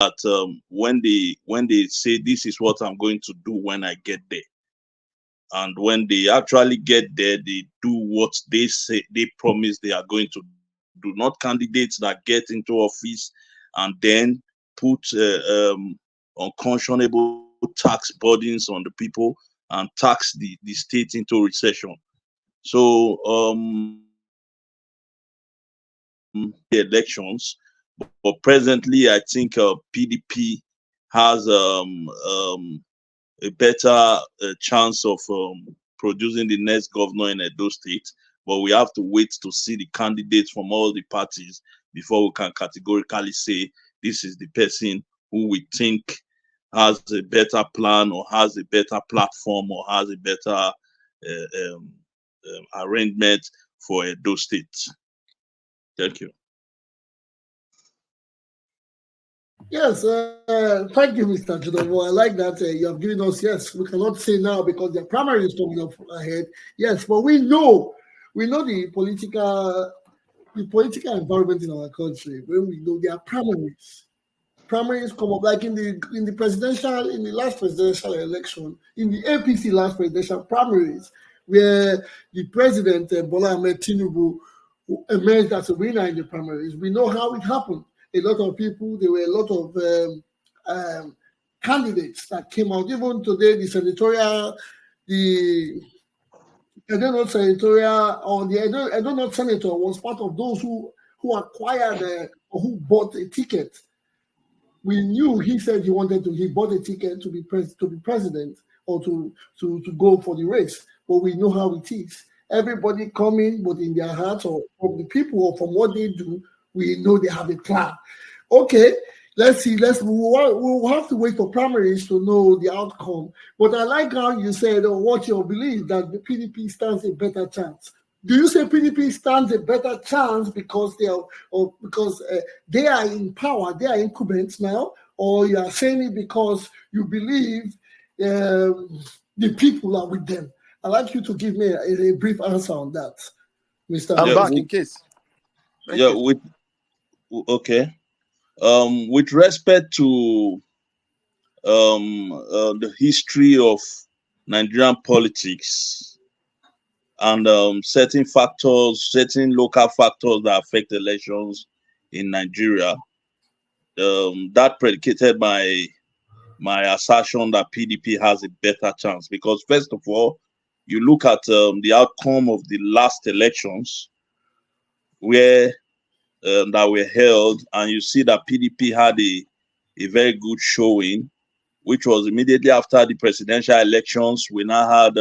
that when they say this is what I'm going to do when I get there, and when they actually get there, they do what they say they promise they are going to do. Not candidates that get into office and then put unconscionable tax burdens on the people and tax the state into recession. So the elections, but presently I think PDP has a better chance of producing the next governor in Edo State. But we have to wait to see the candidates from all the parties before we can categorically say this is the person who we think has a better plan or has a better platform or has a better arrangement for Edo State. Thank you. Yes, thank you, Mr. Judovo. I like that you have given us, yes, we cannot say now because the primary is coming up ahead. Yes, but we know the political environment in our country, when we know there are primaries. Primaries come up like in the last presidential election, in the APC last presidential primaries, where the president Bola Ahmed Tinubu emerged as a winner in the primaries. We know how it happened. A lot of people, there were a lot of candidates that came out. Even today, the Edo North senatorial or the Edo North senator was part of those who acquired or who bought a ticket. We knew he said he bought a ticket to be president or to go for the race, but we know how it is. Everybody coming, but in their hearts or from the people or from what they do, we know they have a plan. Okay, let's see. We'll have to wait for primaries to know the outcome. But I like how you said or what you believe that the PDP stands a better chance. Do you say PDP stands a better chance because they are in power, they are incumbents now, or you are saying it because you believe the people are with them? I'd like you to give me a brief answer on that, Mr. I'm back in case. Okay. With respect to the history of Nigerian politics and certain local factors that affect elections in Nigeria, that predicated my assertion that PDP has a better chance. Because first of all, you look at the outcome of the last elections where that were held, and you see that PDP had a very good showing, which was immediately after the presidential elections. We now had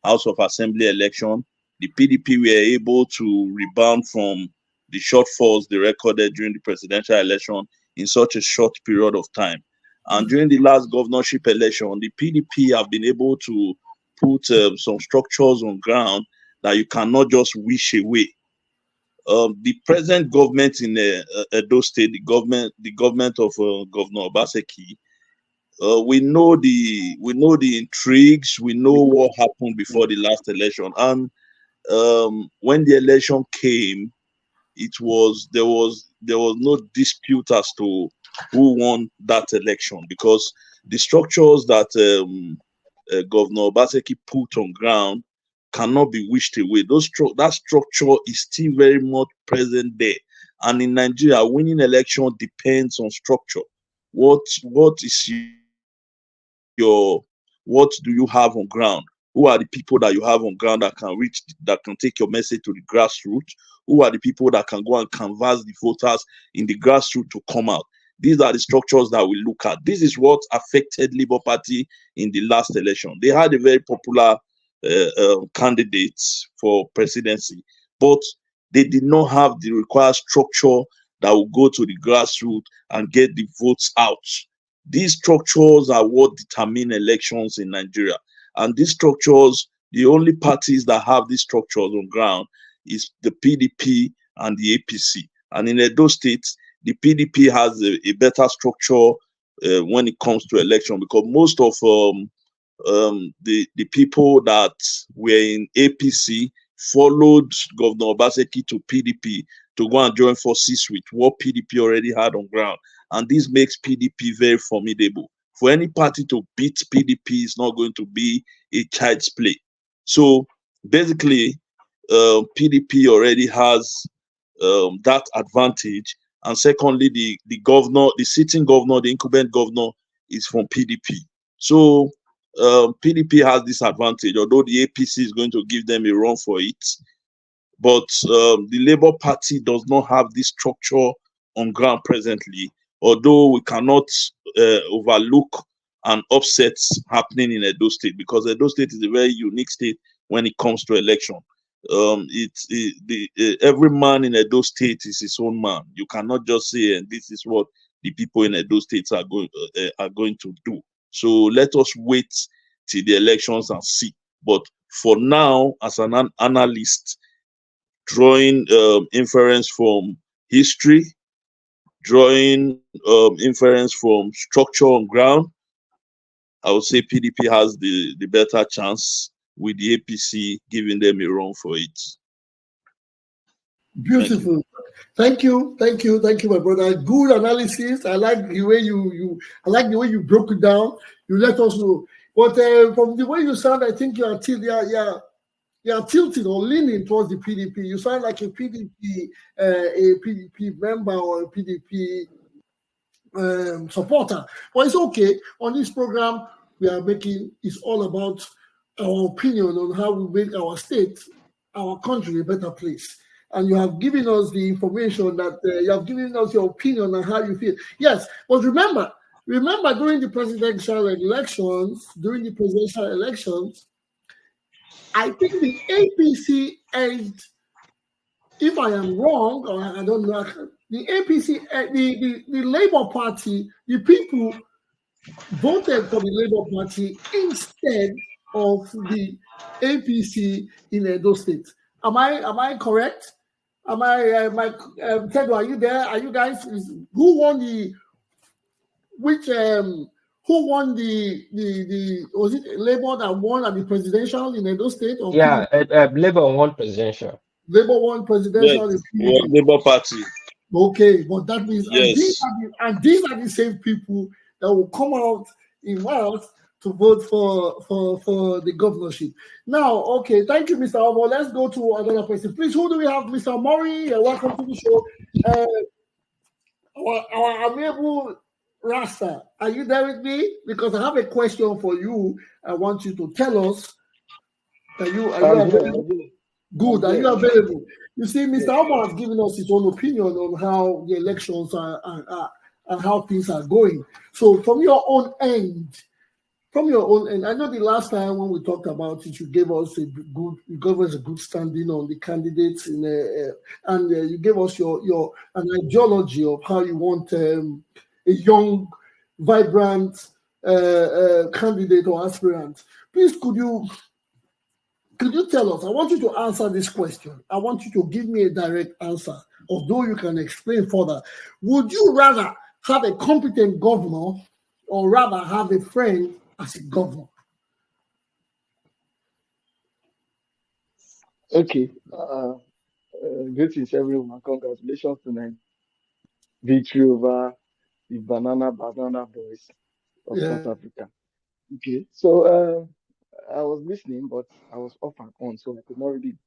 House of Assembly election. The PDP were able to rebound from the shortfalls they recorded during the presidential election in such a short period of time. And during the last governorship election, the PDP have been able to put some structures on ground that you cannot just wish away. The present government in Edo State, the government of Governor Obaseki, we know the intrigues, we know what happened before the last election, and when the election came, there was no dispute as to who won that election, because the structures that Governor Obaseki put on ground cannot be wished away. That structure is still very much present there. And in Nigeria, winning election depends on structure. What do you have on ground? Who are the people that you have on ground that can take your message to the grassroots? Who are the people that can go and canvass the voters in the grassroots to come out? These are the structures that we look at. This is what affected Labour Party in the last election. They had a very popular candidates for presidency, but they did not have the required structure that will go to the grassroots and get the votes out. These structures are what determine elections in Nigeria. And these structures, the only parties that have these structures on ground is the PDP and the APC. And in Edo State, the PDP has a better structure when it comes to election, because most of the people that were in APC followed Governor Obaseki to PDP to go and join forces with what PDP already had on ground. and this makes PDP very formidable. For any party to beat PDP is not going to be a child's play. So basically, PDP already has that advantage. And secondly, the governor, the sitting governor, the incumbent governor is from PDP. So PDP has this advantage, although the APC is going to give them a run for it. But the Labour Party does not have this structure on ground presently, although we cannot overlook an upset happening in Edo State, because Edo State is a very unique state when it comes to election. Every man in Edo State is his own man. You cannot just say, and this is what the people in Edo State are going to do. So let us wait till the elections and see. But for now, as an analyst, drawing inference from history, drawing inference from structure on ground, I would say PDP has the better chance, with the APC giving them a run for it. Beautiful. Thank you, my brother. Good analysis. I like the way you broke it down. You let us know. But from the way you sound, I think you are tilting or leaning towards the PDP. You sound like a PDP member or a PDP supporter. But it's okay. On this program, we are making, it's all about our opinion on how we make our state, our country, a better place. And you have given us the information that you have given us your opinion on how you feel. Yes, but remember during the presidential elections, I think the APC edged, if I am wrong, or I don't know, the APC, the Labour Party, the people voted for the Labour Party instead of the APC in Edo State. Am I correct? Tedo, are you there? Are you guys? Who won the? Who won the? Was it Labour that won at the presidential in Edo State? Or yeah, Labour won presidential. Labour won presidential. Yes, Labour Party. Okay, but that means yes. these are the same people that will come out in mass to vote for the governorship. Now, okay, thank you, Mr. Omo. Let's go to another person. Please, who do we have? Mr. Mori, welcome to the show. Our amiable Rasta, are you there with me? Because I have a question for you. I want you to tell us. Are you available? Good. Are you available? You see, Mr. Omo has given us his own opinion on how the elections are and how things are going. So, from your own end, I know the last time when we talked about it, you gave us a good standing on the candidates and you gave us an ideology of how you want a young, vibrant candidate or aspirant. Please, could you tell us? I want you to answer this question. I want you to give me a direct answer, although you can explain further. Would you rather have a competent governor or rather have a friend as a governor? Okay. Greetings, everyone. Congratulations to victory over the banana boys of South Africa. Okay. So I was listening, but I was off and on, so I could not really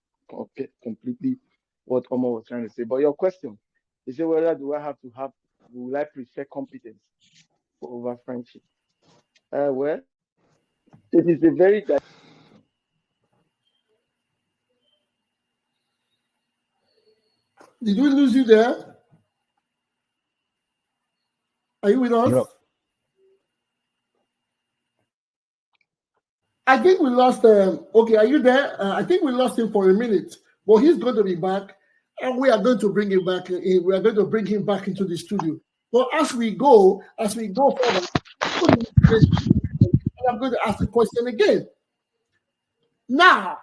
completely what Omar was trying to say. But your question, you say whether will I prefer competence over friendship? Well, it is a very Did we lose you there? Are you with us? No. I think we lost okay, are you there? I think we lost him for a minute, but he's going to be back, and we are going to bring him back. We are going to bring him back into the studio. But as we go further, I'm going to ask the question again. Now,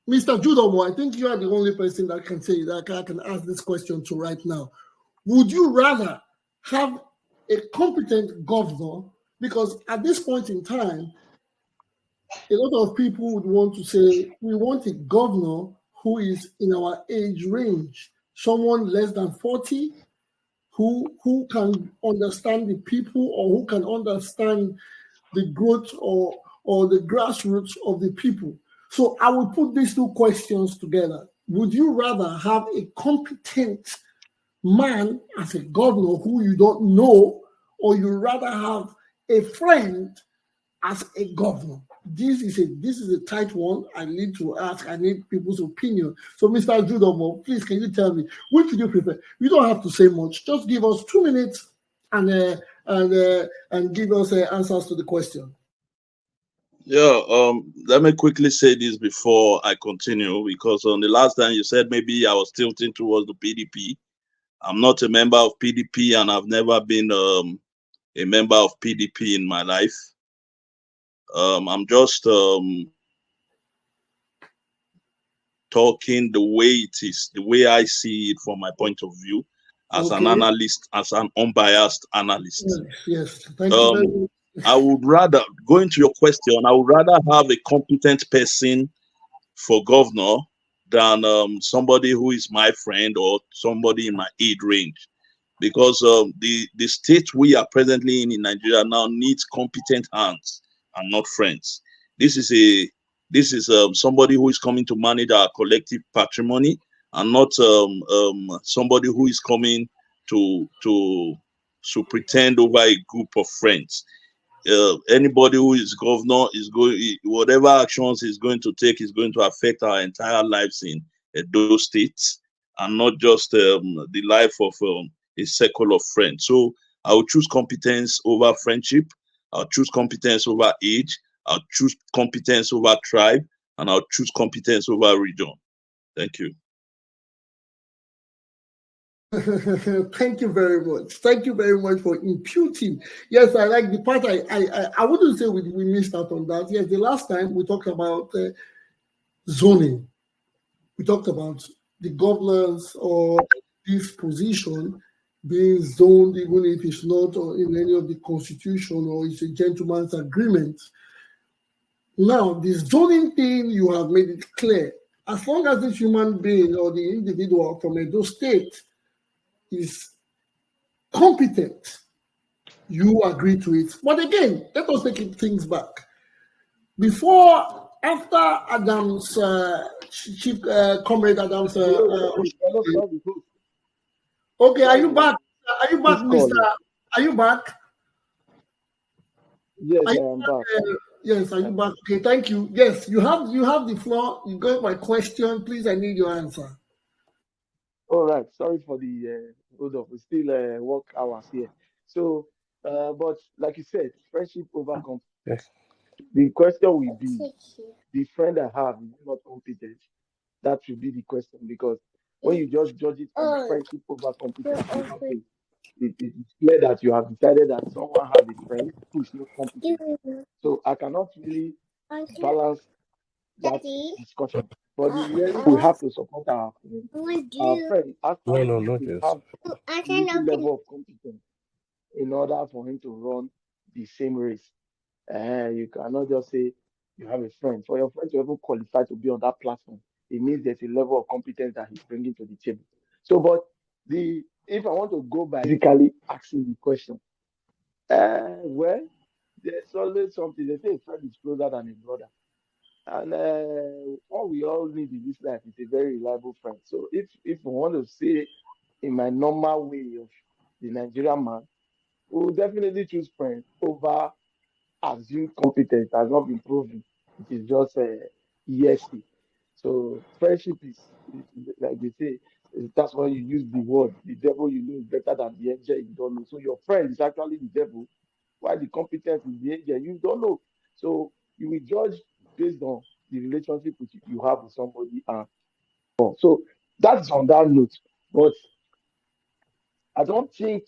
Mr. Judomo, I think you are the only person that can say that I can ask this question to right now. Would you rather have a competent governor? Because at this point in time, a lot of people would want to say, we want a governor who is in our age range, someone less than 40, who can understand the people, or who can understand the growth or the grassroots of the people. So I will put these two questions together. Would you rather have a competent man as a governor who you don't know, or you rather have a friend as a governor? This is a tight one. I need to ask. I need people's opinion. So, Mr. Judomo, please, can you tell me which would you prefer? You don't have to say much. Just give us 2 minutes and give us answers to the question. Yeah, let me quickly say this before I continue, because on the last time you said maybe I was tilting towards the PDP. I'm not a member of PDP, and I've never been a member of PDP in my life. I'm just talking the way it is, the way I see it from my point of view as an analyst, as an unbiased analyst. Yes. Thank you very much. I would rather, going to your question, I would rather have a competent person for governor than somebody who is my friend or somebody in my age range. Because the state we are presently in Nigeria now needs competent hands and not friends. This is somebody who is coming to manage our collective patrimony, and not somebody who is coming to pretend over a group of friends. Anybody who is governor is going, whatever actions he's going to take is going to affect our entire lives in those states, and not just the life of a circle of friends. So I will choose competence over friendship. I'll choose competence over age. I'll choose competence over tribe, and I'll choose competence over region. Thank you. Thank you very much. Thank you very much for imputing. Yes, I like the part. I wouldn't say we missed out on that. Yes, the last time we talked about zoning. We talked about the governance or this position being zoned, even if it's not in any of the constitution or it's a gentleman's agreement. Now, the zoning thing, you have made it clear. As long as this human being or the individual from Edo State is competent, you agree to it. But again, let us take things back. After Adams, Chief Comrade Adams. Okay, are you back? Are you back, Mister? Are you back? Yes, I am back. Yes, are you back? Okay, thank you. Yes, you have the floor. You got my question. Please, I need your answer. All right. Sorry for the hold up. We still work hours here. So, but like you said, friendship over competence. Yes. The question will be, the friend I have is not competent. That should be the question, because when you just judge it on friendship over competence, okay, it's clear that you have decided that someone has a friend who is not competent. So I cannot really balance that discussion. But we have to support our friend. Our friend has to have a little level of competence in order for him to run the same race. You cannot just say you have a friend. For your friend to even qualify to be on that platform, it means there's a level of competence that he's bringing to the table. So, but if I want to go by basically asking the question, well, there's always something. They say a friend is closer than a brother. And what we all need in this life is a very reliable friend. So if we want to say in my normal way of the Nigerian man, we will definitely choose friends over assumed competence has not been proven. It is just ESC. So friendship is like they say, that's why you use the word. The devil you know is better than the angel you don't know. So your friend is actually the devil, while the competence is the angel you don't know. So you will judge based on the relationship which you have with somebody. And so that's on that note. But I don't think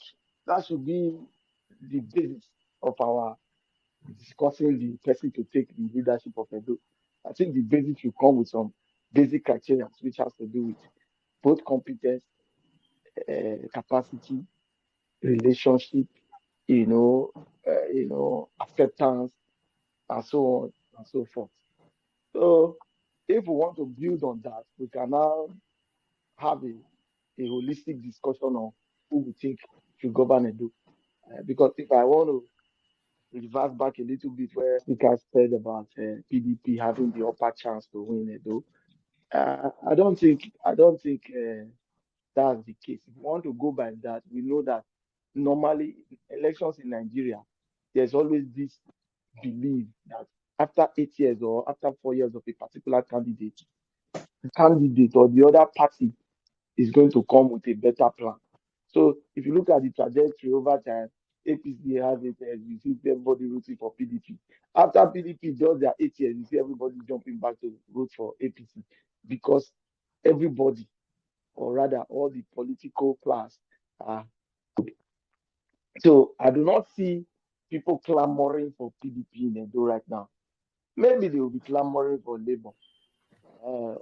that should be the basis of our discussing the person to take the leadership of Edo. I think the basis should come with some basic criteria, which has to do with both competence, capacity, relationship, acceptance, and so on and so forth. So, if we want to build on that, we can now have a holistic discussion on who we think should govern Edo. Because if I want to reverse back a little bit where speaker said about PDP having the upper chance to win Edo, I don't think that's the case. If you want to go by that, we know that normally elections in Nigeria, there's always this belief that after 8 years or after 4 years of a particular candidate or the other party is going to come with a better plan. So if you look at the trajectory over time, APC has it, you see everybody rooting for PDP. After PDP does their 8 years, you see everybody jumping back to vote for APC because everybody, or rather all the political class, are. So I do not see people clamoring for PDP in Edo right now. Maybe they will be clamoring for Labour.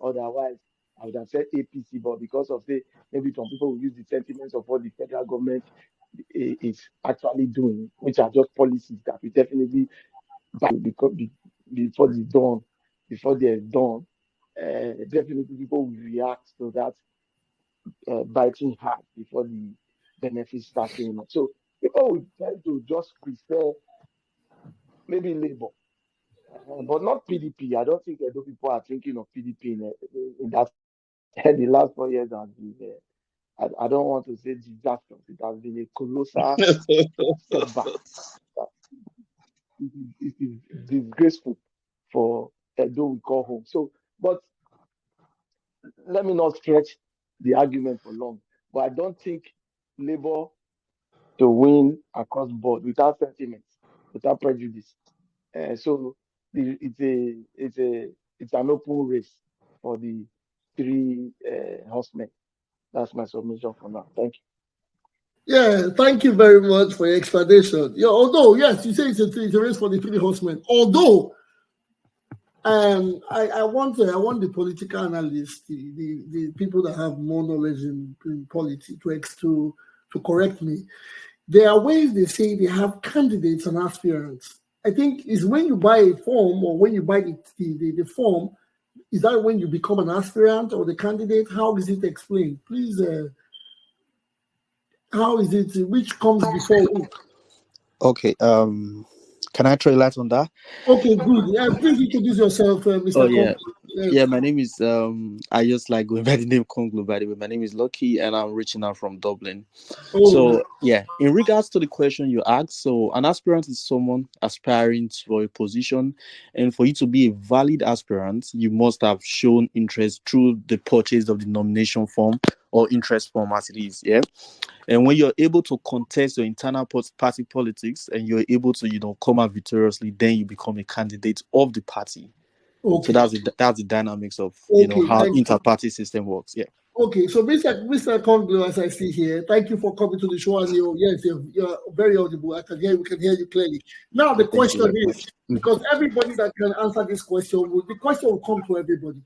Otherwise, I would have said APC, but because of maybe some people will use the sentiments of what the federal government is actually doing, which are just policies that we definitely because before the dawn, before they're done, definitely people will react to that biting hard before the benefits start showing up. So people will tend to just prefer maybe Labour, but not PDP. I don't think Edo people are thinking of PDP in that. The last 4 years has been, I don't want to say disastrous. It has been a colossal setback. It is disgraceful for Edo we call home. So, but let me not stretch the argument for long. But I don't think Labour to win across board without sentiments, without prejudice. So it's an open race for the three horsemen. That's my submission for now. Thank you. Yeah, thank you very much for your explanation. Yeah, although yes, you say it's a race for the three horsemen. Although I want the political analysts, the people that have more knowledge in politics to correct me. There are ways they say they have candidates and aspirants. I think is when you buy a form or when you buy the form, is that when you become an aspirant or the candidate? How is it explained? Please, how is it? Which comes before which? Okay. Can I throw a light on that? Okay, good. Yeah, please introduce yourself, Mr. Oh yeah. Yes. Yeah, my name is I just like going by the name Konglu, by the way. My name is Lucky and I'm reaching out from Dublin. So yeah, in regards to the question you asked, so an aspirant is someone aspiring for a position, and for you to be a valid aspirant, you must have shown interest through the purchase of the nomination form or interest form as it is. Yeah. And when you're able to contest your internal party politics and you're able to, come out victoriously, then you become a candidate of the party. Okay. So that's the dynamics of how inter-party system works. Yeah. Okay, so Mr. Konglo, as I see here, thank you for coming to the show. And you're very audible. We can hear you clearly. Now the question is, because everybody that can answer this question, the question will come to everybody.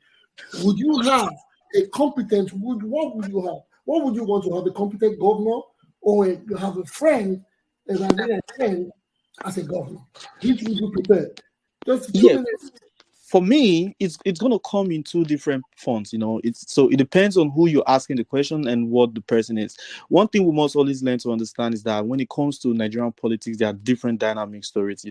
Would you have a competent? What would you have? What would you want to have? A competent governor, or you have a friend, a friend as a governor? Which would you prefer? Just 2 minutes. For me, it's going to come in two different fonts. It depends on who you're asking the question and what the person is. One thing we must always learn to understand is that when it comes to Nigerian politics, there are different dynamics to it.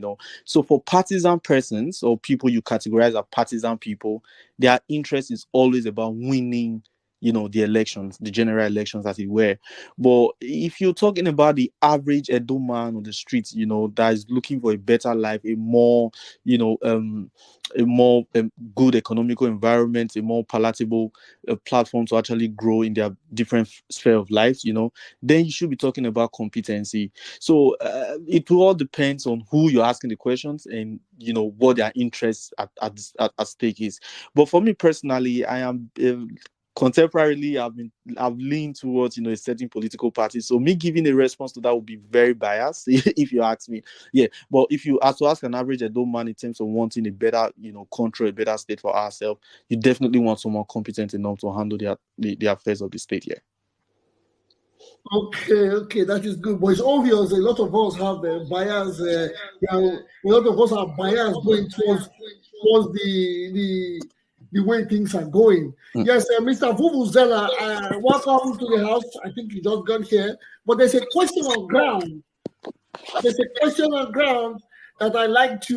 So for partisan persons or people you categorize as partisan people, their interest is always about winning the elections, the general elections, as it were. But if you're talking about the average Edo man on the streets, that is looking for a better life, a more, a more good economical environment, a more palatable platform to actually grow in their different sphere of life, then you should be talking about competency. So it all depends on who you're asking the questions and, what their interests at stake is. But for me personally, I am... contemporarily, I've leaned towards a certain political party. So me giving a response to that would be very biased if you ask me. Yeah, but if you have to ask an average Edo man in terms of wanting a better country, a better state for ourselves, you definitely want someone competent enough to handle the affairs of the state. Yeah. Okay, that is good. But it's obvious a lot of us have bias. A lot of us are biased going towards the way things are going. Yes, Mr. Vuvuzela, welcome to the house. I think you just got here, but there's a question on ground. There's a question on ground that I like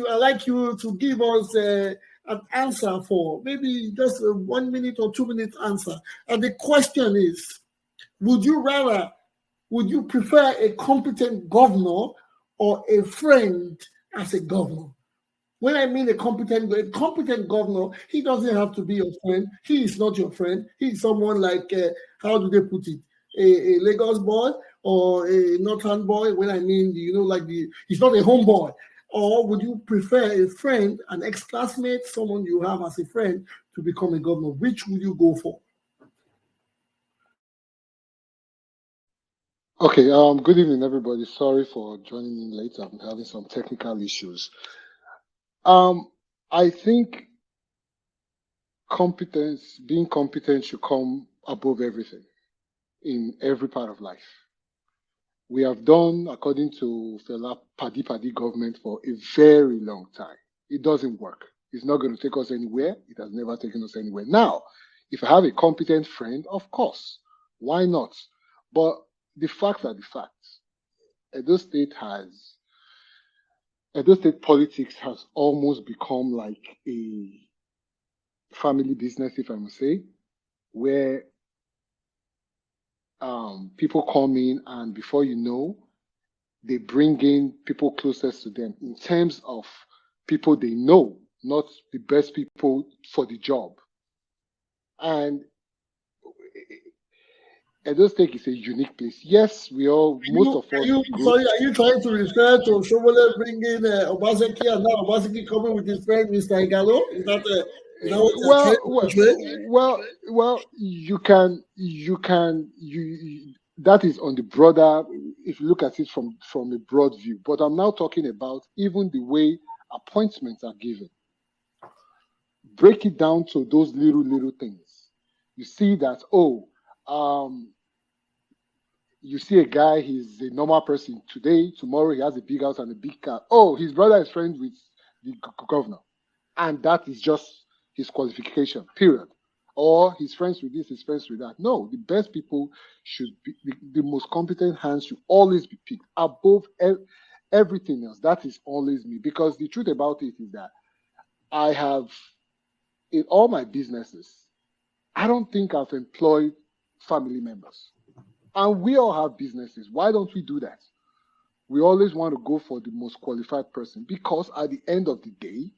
you to give us an answer for. Maybe just a 1 minute or 2 minute answer. And the question is, would you prefer a competent governor or a friend as a governor? When I mean a competent governor, he doesn't have to be your friend. He is not your friend. He's someone like, how do they put it? A Lagos boy or a Northern boy. When I mean, he's not a homeboy. Or would you prefer a friend, an ex-classmate, someone you have as a friend to become a governor? Which would you go for? Okay, good evening, everybody. Sorry for joining in late. I'm having some technical issues. I think being competent should come above everything in every part of life. We have done, according to Fela, paddy government for a very long time. It doesn't work. It's not going to take us anywhere. It has never taken us anywhere. Now, if I have a competent friend, of course, why not? But the facts are the facts. Edo State politics has almost become like a family business, if I may say, where people come in and before you know, they bring in people closest to them in terms of people they know, not the best people for the job. And Edo State is a unique place. Yes, most of us. Are you trying to refer to Shobole bringing Obaseki and now Obaseki coming with his friend Mr. Igalo? Is that well, that is on the broader, if you look at it from a broad view. But I'm now talking about even the way appointments are given. Break it down to those little things. You see that, you see a guy, he's a normal person today, tomorrow he has a big house and a big car. Oh, his brother is friends with the governor. And that is just his qualification, period. Or he's friends with this, he's friends with that. No, the best people should be, the most competent hands should always be picked above everything else. That is always me. Because the truth about it is that I have, in all my businesses, I don't think I've employed family members. And we all have businesses. Why don't we do that? We always want to go for the most qualified person because at the end of the day,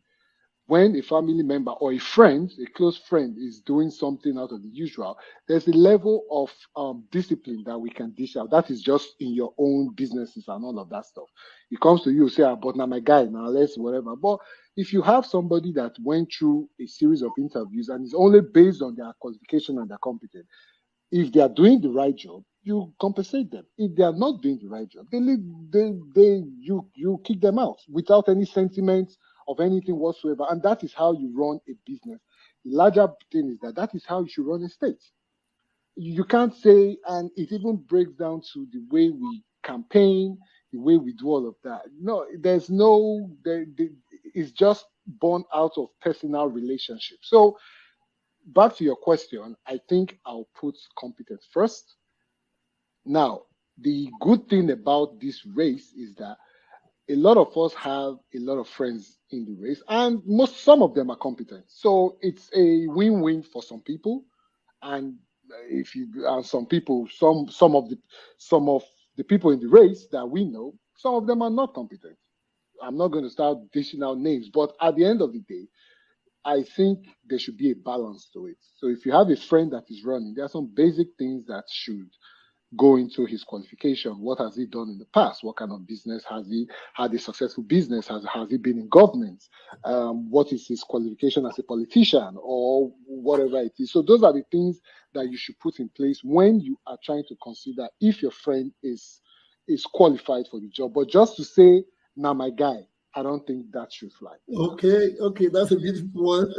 when a family member or a friend, a close friend, is doing something out of the usual, there's a level of discipline that we can dish out. That is just in your own businesses and all of that stuff. It comes to you, say, but now my guy, now let's whatever. But if you have somebody that went through a series of interviews and is only based on their qualification and their competence, if they are doing the right job, you compensate them. If they are not doing the right job, you kick them out without any sentiments of anything whatsoever. And that is how you run a business. The larger thing is that is how you should run a state. You can't say, and it even breaks down to the way we campaign, the way we do all of that. No, it's just born out of personal relationships. So back to your question, I think I'll put competence first. Now, the good thing about this race is that a lot of us have a lot of friends in the race, and some of them are competent. So it's a win-win for some people, and some of the people in the race that we know, some of them are not competent. I'm not going to start dishing out names, but at the end of the day, I think there should be a balance to it. So if you have a friend that is running, there are some basic things that should go into his qualification. What has he done in the past? What kind of business has he had? A successful business? Has he been in government? What is his qualification as a politician or whatever it is? So those are the things that you should put in place when you are trying to consider if your friend is qualified for the job. But just to say, now my guy, I don't think that should fly. Okay, that's a beautiful one.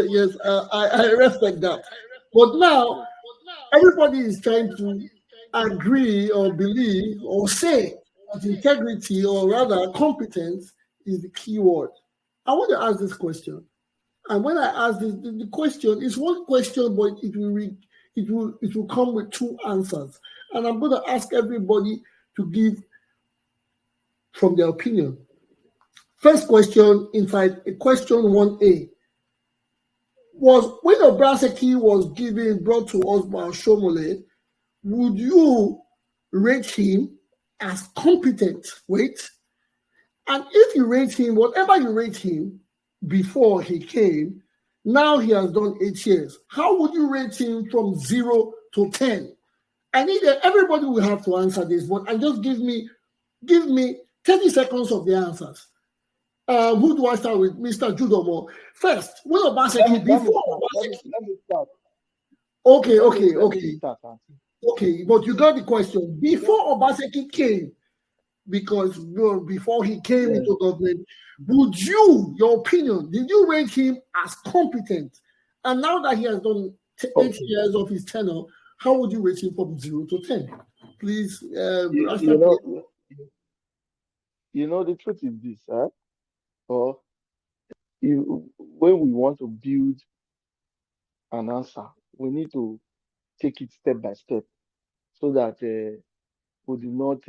Yes, I respect that. But now, everybody is trying to agree or believe or say that integrity or rather competence is the key word. I want to ask this question. And when I ask the question, it's one question, but it will come with two answers. And I'm going to ask everybody to give from their opinion. First question, inside question 1A, was when Obaseki was brought to us by Shomole, would you rate him as competent? Wait. And if you rate him, whatever you rate him before he came, now he has done 8 years. How would you rate him from 0 to 10? I need everybody will have to answer this, but and just give me 30 seconds of the answers. Who do I start with? Mr. Judomo. First, Will Obaseki before Obaseki. Let me start. Okay. Let me start, Auntie. Okay, but you got the question. Before Obaseki came, because before he came into government, would you, your opinion, did you rate him as competent? And now that he has done 8 years of his tenure, how would you rate him from 0 to 10? Please, you know, the truth is this, or when we want to build an answer, we need to take it step by step so that we do not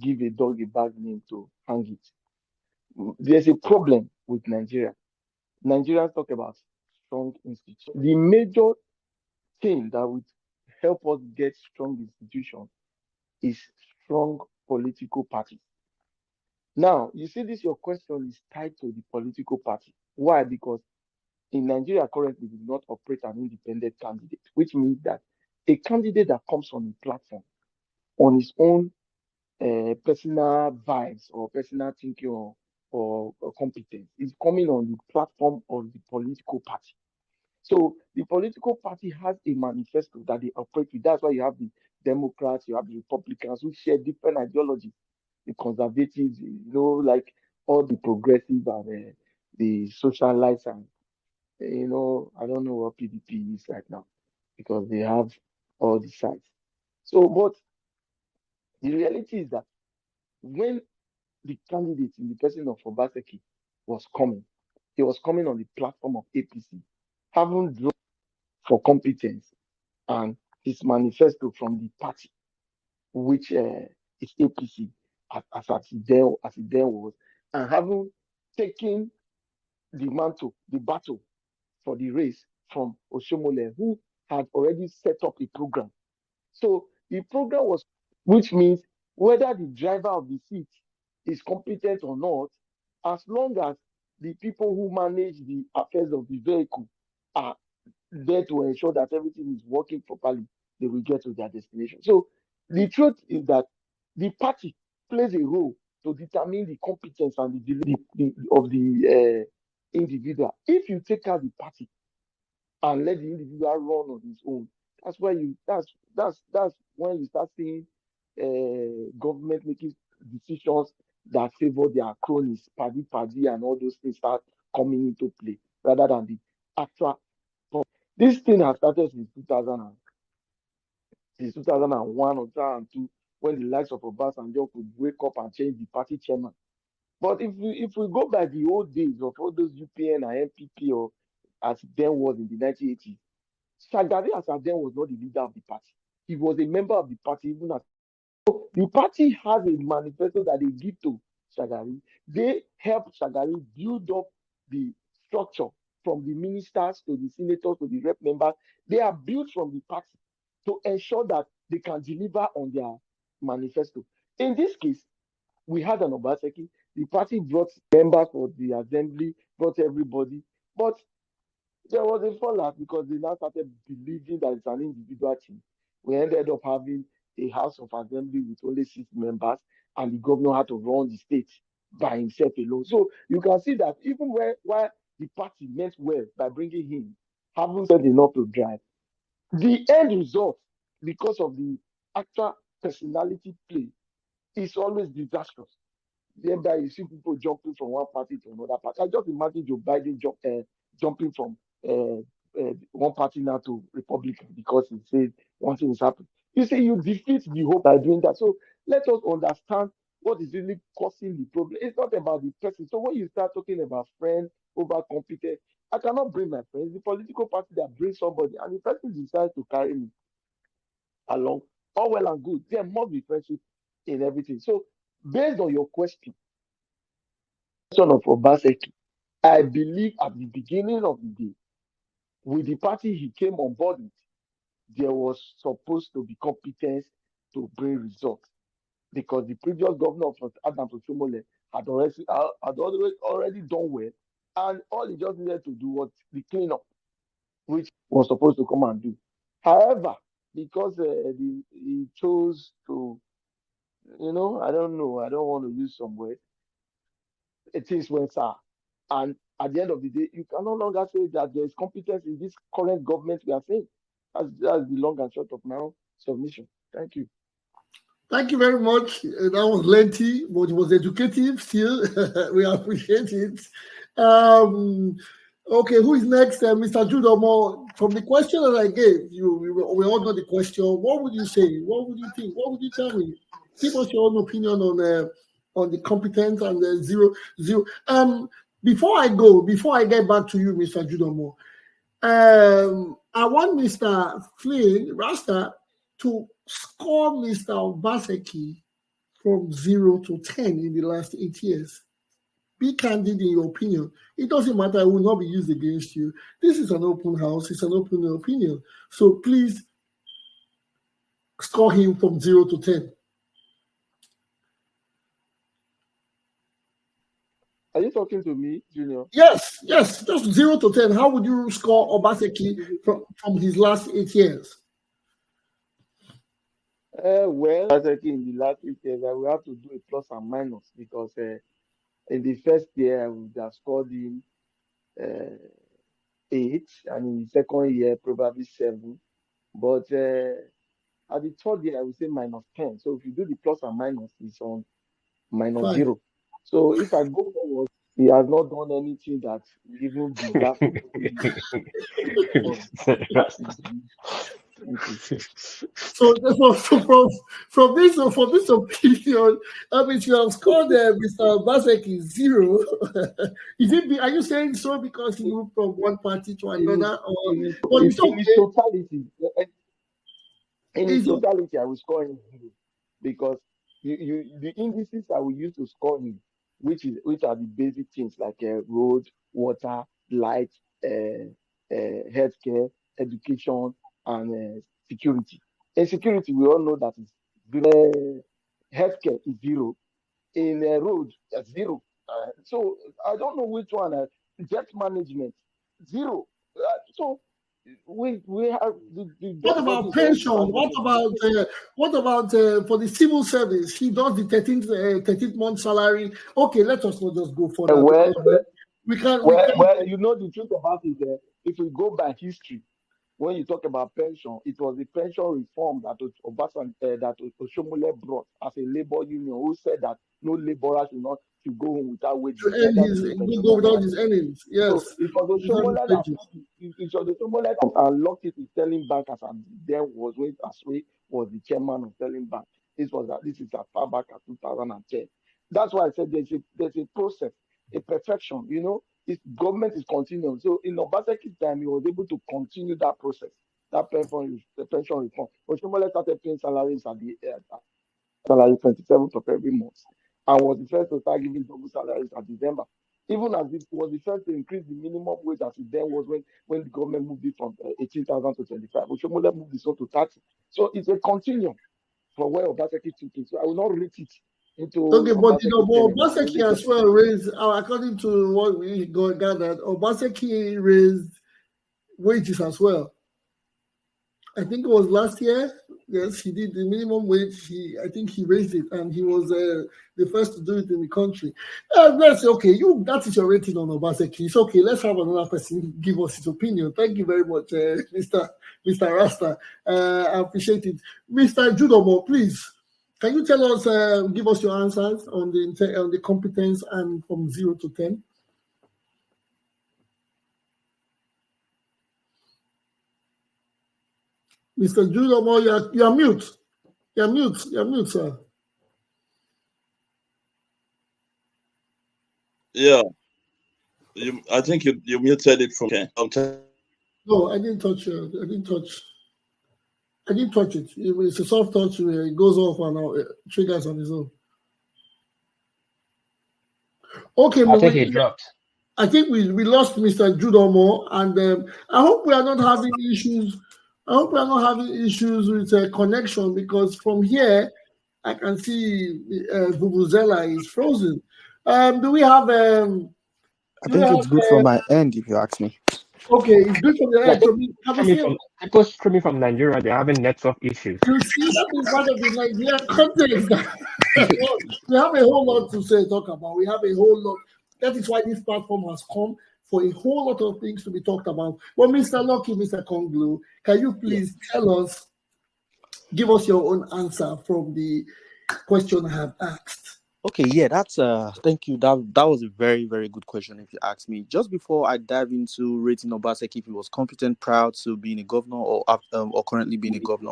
give a dog a bad name to hang it. There's a problem with Nigeria. Nigerians talk about strong institutions. The major thing that would help us get strong institutions is strong political parties. Now, you see, this your question is tied to the political party. Why? Because in Nigeria currently we do not operate an independent candidate, which means that a candidate that comes on a platform on his own personal vibes or personal thinking or competence is coming on the platform of the political party. So the political party has a manifesto that they operate with. That's why you have the Democrats, you have the Republicans who share different ideologies, the conservatives, like all the progressive and the socialites and I don't know what PDP is right now because they have all the sides. So, but the reality is that when the candidate in the person of Obaseki was coming, he was coming on the platform of APC, having drawn for competence and his manifesto from the party, which is APC, as it then was, and having taken the battle for the race from Oshomole, who had already set up a program. So the program was, which means whether the driver of the seat is competent or not, as long as the people who manage the affairs of the vehicle are there to ensure that everything is working properly, they will get to their destination. So the truth is that the party plays a role to determine the competence and the delivery of the individual. If you take out the party and let the individual run on his own, that's where that's when you start seeing government making decisions that favor their cronies, paddy, and all those things start coming into play rather than the actual. This thing has started since 2001 or 2002, when the likes of Obasanjo could wake up and change the party chairman. But if we go by the old days of all those UPN and NPP or as it then was in the 1980s, Shagari as at then was not the leader of the party. He was a member of the party even as the party has a manifesto that they give to Shagari. They help Shagari build up the structure from the ministers to the senators to the rep members. They are built from the party to ensure that they can deliver on their manifesto. In this case, we had an Obaseki. The party brought members for the assembly, brought everybody, but there was a fallout because they now started believing that it's an individual team. We ended up having a House of Assembly with only 6 members, and the governor had to run the state by himself alone. So you can see that even while the party meant well by bringing him, haven't said enough to drive. The end result, because of the actual personality play, is always disastrous. Thereby, you see people jumping from one party to another party. I just imagine Joe Biden jumping from one party now to Republican because he says one thing is happening. You see, you defeat the hope by doing that. So let us understand what is really causing the problem. It's not about the person. So when you start talking about friend over competent, I cannot bring my friends. The political party that brings somebody, and the person decides to carry me along, all well and good. There must be friendship in everything. So based on your question of Obaseki, I believe at the beginning of the day, with the party he came on board with, there was supposed to be competence to bring results, because the previous governor of Adams Oshomole had already done well, and all he just needed to do was the cleanup, which was supposed to come and do. However, because he chose to, I don't know, I don't want to use some words, things went sour. And at the end of the day, you can no longer say that there is competence in this current government we are saying. That's the long and short of my own submission. Thank you. Thank you very much. That was lengthy, but it was educative still. We appreciate it. Okay, who is next? Mr. Judomo, from the question that I gave you, we all know the question. What would you say? What would you think? What would you tell me? Give us your own opinion on the competence and the zero. Before I get back to you, Mr. Judomo, I want Mr. Flynn Rasta to score Mr. Obaseki from 0 to 10 in the last 8 years. Be candid in your opinion. It doesn't matter. It will not be used against you. This is an open house. It's an open opinion. So please score him from 0 to 10. Are you talking to me, Junior? Yes, just 0 to 10. How would you score Obaseki from his last 8 years? Well, Obaseki in the last 8 years, I will have to do a plus and minus, because in the first year, I would have scored him 8, and in the second year, probably 7. But at the third year, I would say -10. So if you do the plus and minus, it's on Fine. -0. So if I go forward, he has not done anything that even deserves to So from this opinion, I mean, you have scored Mr. Baseki 0. Are you saying so because he moved from one party to another, in its totality? In its totality, I will score him 0, because the indices I will use to score him, which are the basic things like road, water, light, healthcare, education, and security. In security, we all know that healthcare is 0. In road, 0. So I don't know which one. Debt management, 0. So we have the what about pension? What about for the civil service? He does the 13th month salary. Okay, let us not just go for that. We can. Well, you know the truth about it. If we go by history, when you talk about pension, it was the pension reform that Oshomole brought as a labor union, who said that no laborer should go home without wages. To go without his earnings. Yes. So it was Oshomole that locked it with Sterling Bank, as then was when Aswe was the chairman of Sterling Bank. This is as far back as 2010. That's why I said there's a process, a perfection. This government is continuing. So in Obaseki's time, he was able to continue that process, that pension reform. Oshomole started paying salaries at the salary 27th of every month, and was the first to start giving double salaries at December. Even as it was the first to increase the minimum wage, as it then was when the government moved it from 18,000 to 25. Oshomole moved this up to 30. So it's a continuum from where Obaseki took it. So I will not rate it into. Okay, but Obaseki as well raised, according to what we gathered, Obaseki raised wages as well. I think it was last year. Yes, he did the minimum wage. I think he raised it, and he was the first to do it in the country. Let's say, okay, that is your rating on Obaseki. It's okay. Let's have another person give us his opinion. Thank you very much, Mr. Rasta. I appreciate it, Mr. Judomo. Please, can you tell us, give us your answers on the competence and from 0 to 10? Mr. Judomo, you're mute. You're mute, sir. Yeah, I think you muted it from. Okay. No, I didn't touch. I didn't touch. I didn't touch it. It's a soft touch. It goes off and triggers on its own. Okay, I think he dropped. I think we lost Mr. Judomo, and I hope we are not having issues. I hope we are not having issues with connection, because from here I can see Vuvuzela is frozen. Do we have? I Do we think have? it's good from my end, if you ask me. Okay, it's good from the Yeah, head. So have you seen? people streaming from Nigeria, they're having network issues. You see, that is part of the Nigerian context. We have a whole lot to say, talk about. We have a whole lot. That is why this platform has come, for a whole lot of things to be talked about. Well, Mr. Lucky, Mr. Konglu, can you please give us your own answer from the question I have asked? Okay, yeah, that's thank you. That was a very, very good question if you ask me. Just before I dive into rating Obaseki if he was competent prior to being a governor or currently being a governor,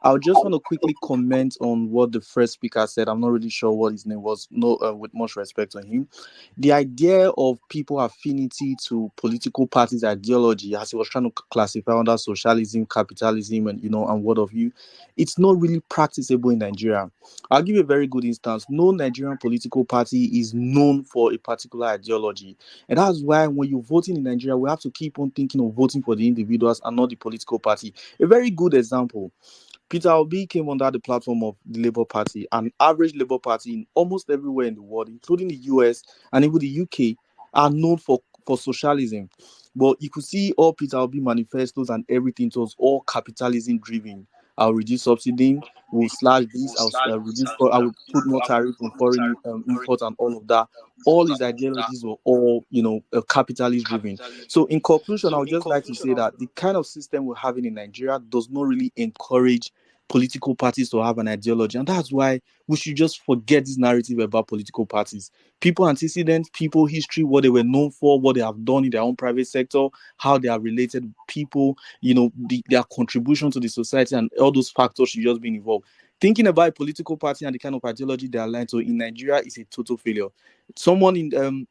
I just want to quickly comment on what the first speaker said. I'm not really sure what his name was. No, with much respect to him, the idea of people affinity to political parties' ideology, as he was trying to classify under socialism, capitalism, and and what of you, it's not really practicable in Nigeria. I'll give you a very good instance. No Nigerian political party is known for a particular ideology. And that's why when you're voting in Nigeria, we have to keep on thinking of voting for the individuals and not the political party. A very good example. Peter Obi came under the platform of the Labour Party, an average Labour Party in almost everywhere in the world, including the US and even the UK, are known for socialism. But you could see all Peter Obi manifestos and everything, it was all capitalism driven. I'll reduce subsidy, we'll slash this, I will put more tariff on foreign imports and all of that. All his ideologies were all, capitalist driven. So in conclusion, I would just like to say that the kind of system we're having in Nigeria does not really encourage political parties to have an ideology. And that's why we should just forget this narrative about political parties. People antecedents, people history, what they were known for, what they have done in their own private sector, how they are related people, their contribution to the society, and all those factors should just be involved. Thinking about a political party and the kind of ideology they are aligned to in Nigeria is a total failure. Someone in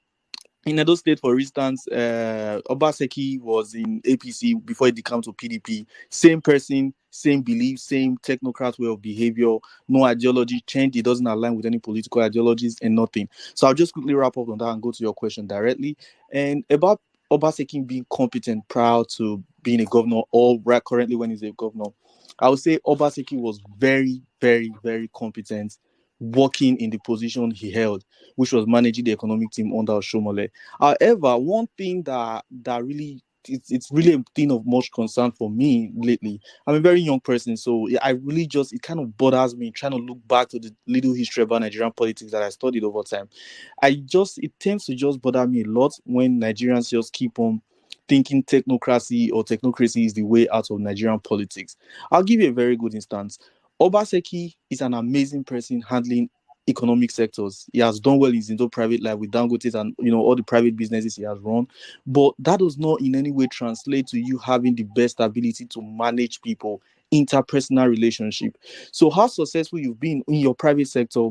Edo State, for instance, Obaseki was in APC before it came to PDP. Same person, same belief, same technocrat way of behavior, no ideology change. It doesn't align with any political ideologies and nothing. So I'll just quickly wrap up on that and go to your question directly. And about Obaseki being competent prior to being a governor or right currently when he's a governor, I would say Obaseki was very, very, very competent working in the position he held, which was managing the economic team under Oshomole. However, one thing that really it's really a thing of much concern for me lately. I'm a very young person, so I really just it kind of bothers me trying to look back to the little history about Nigerian politics that I studied over time. It tends to just bother me a lot when Nigerians just keep on thinking technocracy is the way out of Nigerian politics. I'll give you a very good instance. Obaseki is an amazing person handling economic sectors. He has done well in his own private life with Dangote and all the private businesses he has run. But that does not in any way translate to you having the best ability to manage people, interpersonal relationship. So how successful you've been in your private sector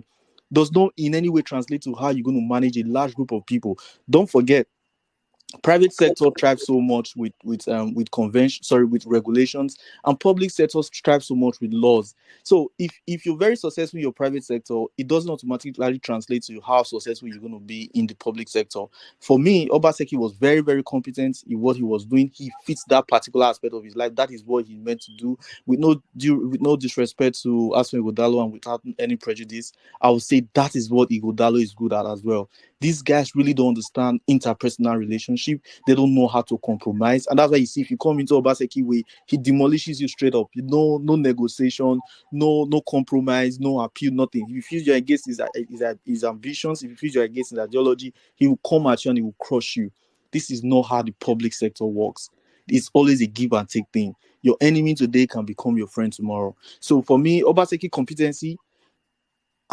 does not in any way translate to how you're going to manage a large group of people. Don't forget, private sector thrives so much with regulations, and public sector thrives so much with laws. So if you're very successful in your private sector, it doesn't automatically translate to how successful you're going to be in the public sector. For me, Obaseki was very, very competent in what he was doing. He fits that particular aspect of his life. That is what he meant to do. With no disrespect to Aspen Godalo and without any prejudice, I would say that is what Igodalo is good at as well. These guys really don't understand interpersonal relationship. They don't know how to compromise. And that's why you see, if you come into Obaseki way, he demolishes you straight up. No negotiation, no compromise, no appeal, nothing. If you feel you're against his ambitions, if you feel you're against his ideology, he will come at you and he will crush you. This is not how the public sector works. It's always a give and take thing. Your enemy today can become your friend tomorrow. So for me, Obaseki competency,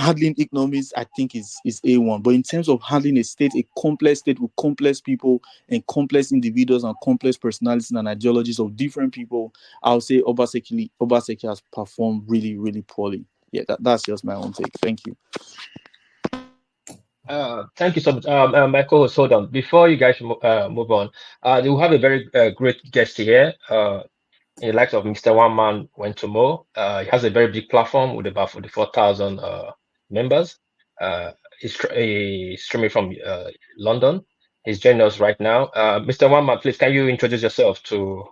handling economics, I think is A1. But in terms of handling a complex state with complex people and complex individuals and complex personalities and ideologies of different people, I would say Obaseki has performed really, really poorly. Yeah, that's just my own take. Thank you. Thank you so much. My co-host, hold on. Before you guys move on, we have a very great guest here. In the likes of Mr. One Man went to Mo. He has a very big platform with about 44,000 members. He's streaming from London. He's joining us right now. Mr. One Man, please, can you introduce yourself to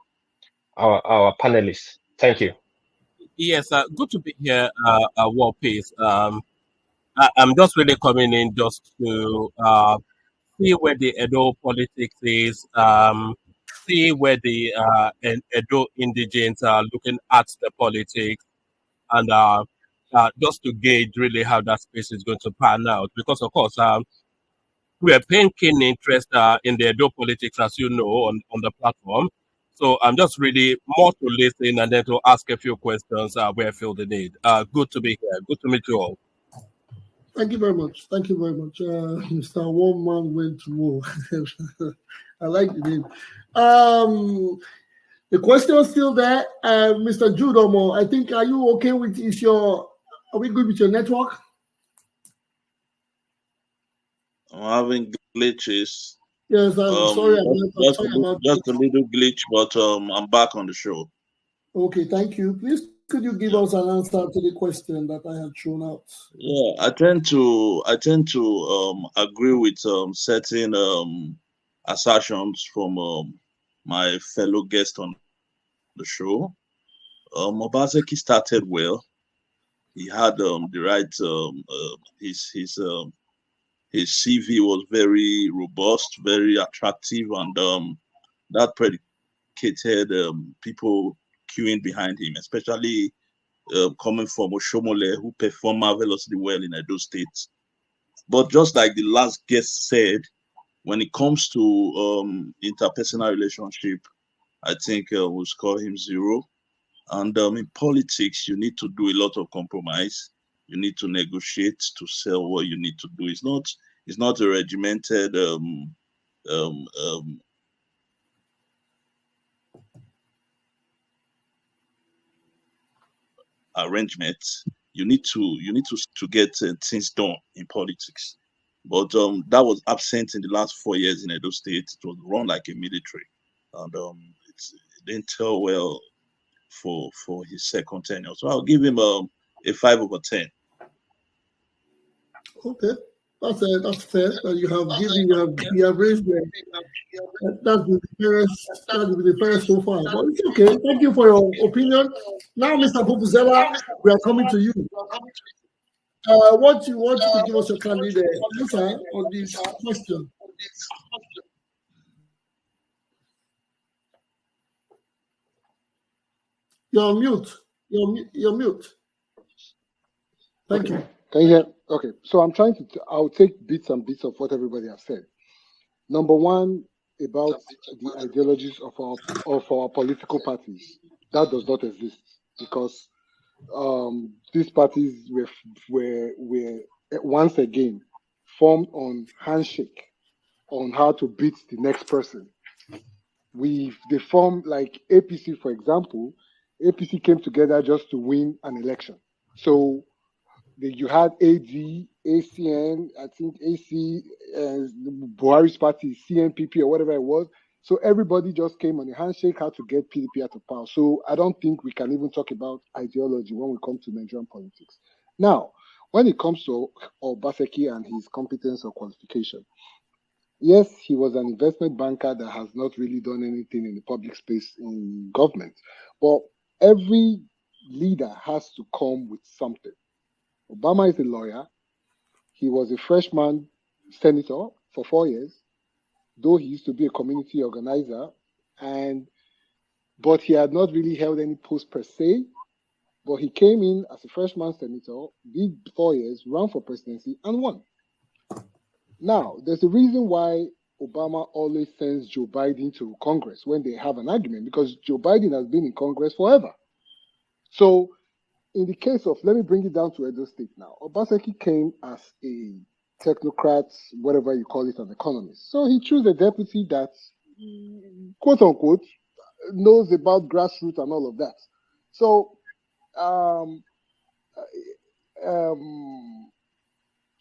our panelists? Thank you. Yes, good to be here, War Peace. I'm just really coming in just to see where the Edo politics is, see where the Edo indigents are looking at the politics, and just to gauge really how that space is going to pan out. Because, of course, we are paying keen interest in the Edo politics, as you know, on the platform. So I'm just really more to listen and then to ask a few questions where I feel the need. Good to be here. Good to meet you all. Thank you very much. Thank you very much. Mr. One Man went to war. I like the name. The question is still there. Mr. Judomo, I think, are you okay with, are we good with your network? I'm having glitches. Yes, I'm sorry about just a little glitch, but I'm back on the show. Okay, thank you. Please, could you give us an answer to the question that I had thrown out? Yeah, I tend to agree with certain assertions from my fellow guest on the show. Obaseki started well. He had the right his CV was very robust, very attractive, and that predicated people queuing behind him, especially coming from Oshomole, who performed marvelously well in Edo State. But just like the last guest said, when it comes to interpersonal relationship, I think we'll score him 0. And in politics, you need to do a lot of compromise. You need to negotiate to sell what you need to do. It's not a regimented arrangement. You need to get things done in politics. But that was absent in the last 4 years in Edo State. It was run like a military, and it didn't tell well for his second tenure. So I'll give him a 5/10. Okay, that's fair. That you have raised that's the fairest so far. But it's okay. Thank you for your opinion. Now, Mr. Bubuzela, we are coming to you. What you want to give us your candidate answer on this question? You're mute. You're mute. Thank you. Can you hear? Okay, so I'm trying to. I'll take bits and bits of what everybody has said. Number one, about the ideologies of our political parties, that does not exist because these parties were once again formed on handshake, on how to beat the next person. They formed like APC, for example. APC came together just to win an election. So you had AD, ACN, I think AC, Buhari's party, CNPP, or whatever it was. So everybody just came on a handshake how to get PDP out of power. So I don't think we can even talk about ideology when we come to Nigerian politics. Now, when it comes to Obaseki and his competence or qualification, yes, he was an investment banker that has not really done anything in the public space in government. But every leader has to come with something. Obama is a lawyer. He was a freshman senator for 4 years, though he used to be a community organizer, but he had not really held any post per se. But he came in as a freshman senator, did 4 years, ran for presidency, and won. Now, there's a reason why Obama always sends Joe Biden to Congress when they have an argument, because Joe Biden has been in Congress forever. So, in the case of, let me bring it down to Edo State now. Obaseki came as a technocrat, whatever you call it, an economist. So he chose a deputy that, quote unquote, knows about grassroots and all of that. So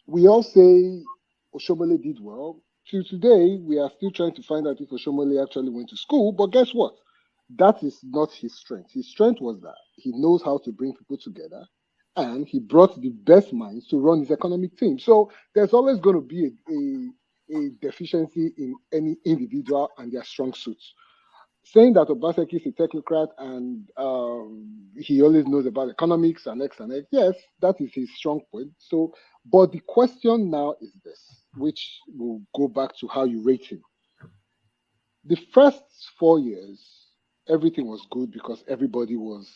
we all say Oshomole did well. Till today, we are still trying to find out if Oshomole actually went to school. But guess what? That is not his strength. His strength was that he knows how to bring people together, and he brought the best minds to run his economic team. So there's always going to be a deficiency in any individual and their strong suits. Saying that Obaseki is a technocrat and he always knows about economics and X and X, yes, that is his strong point. So, but the question now is this, which will go back to how you rate him. The first 4 years, everything was good because everybody was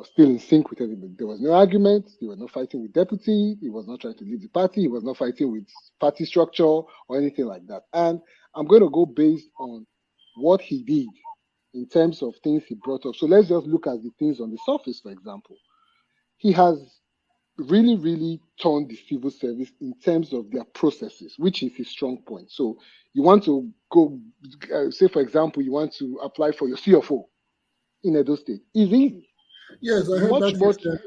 still in sync with everybody. There was no argument. He was not fighting with deputy. He was not trying to lead the party. He was not fighting with party structure or anything like that. And I'm going to go based on what he did in terms of things he brought up. So let's just look at the things on the surface, for example. He has really, really turned the civil service in terms of their processes, which is his strong point. So you want to go, say, for example, you want to apply for your CFO in Edo State. It's easy. Yes, I heard Much, that.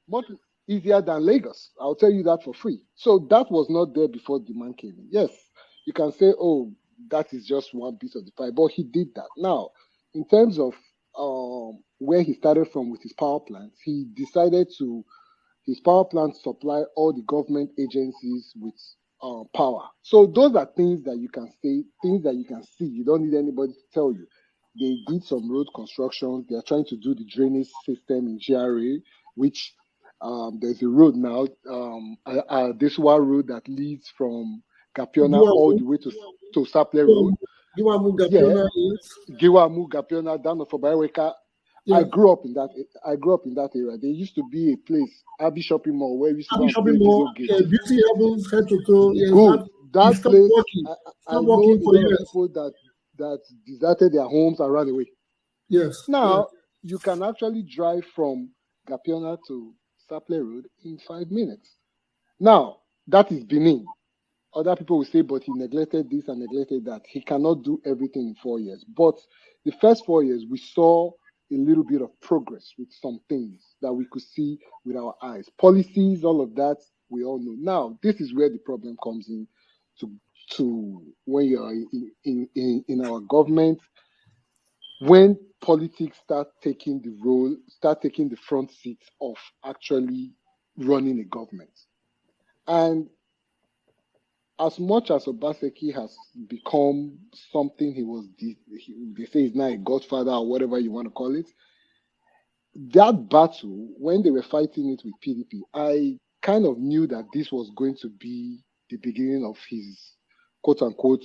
much easier than Lagos. I'll tell you that for free. So that was not there before the man came in. Yes, you can say, oh, that is just one piece of the pie, but he did that. Now, in terms of where he started from with his power plants, he decided to his power plants supply all the government agencies with power. So those are things that you can say, things that you can see. You don't need anybody to tell you. They did some road construction. They are trying to do the drainage system in GRA, which there's a road now, this one road that leads from Gapiona all the way to Saple Road. Iyamu, Gapiona, Giwamu, Gapiona, down of Obayaweka. Yeah. I grew up in that area. There used to be a place, Abbey Shopping Mall, where we used to go and play Shopping video mall, games. beauty heavens, head to toe. Yes, Good. That stopped place, working. I know a Working for lot of years. people that deserted their homes and ran away. Yes. Now, you can actually drive from Gapiona to Saple Road in 5 minutes. Now, that is Benin. Other people will say, but he neglected this and neglected that. He cannot do everything in 4 years. But the first 4 years, we saw a little bit of progress with some things that we could see with our eyes. Policies, all of that, we all know. Now, this is where the problem comes in to when you're in our government, when politics start taking the front seat of actually running a government. And as much as Obaseki has become something they say he's now a godfather or whatever you want to call it, that battle, when they were fighting it with PDP, I kind of knew that this was going to be the beginning of his quote unquote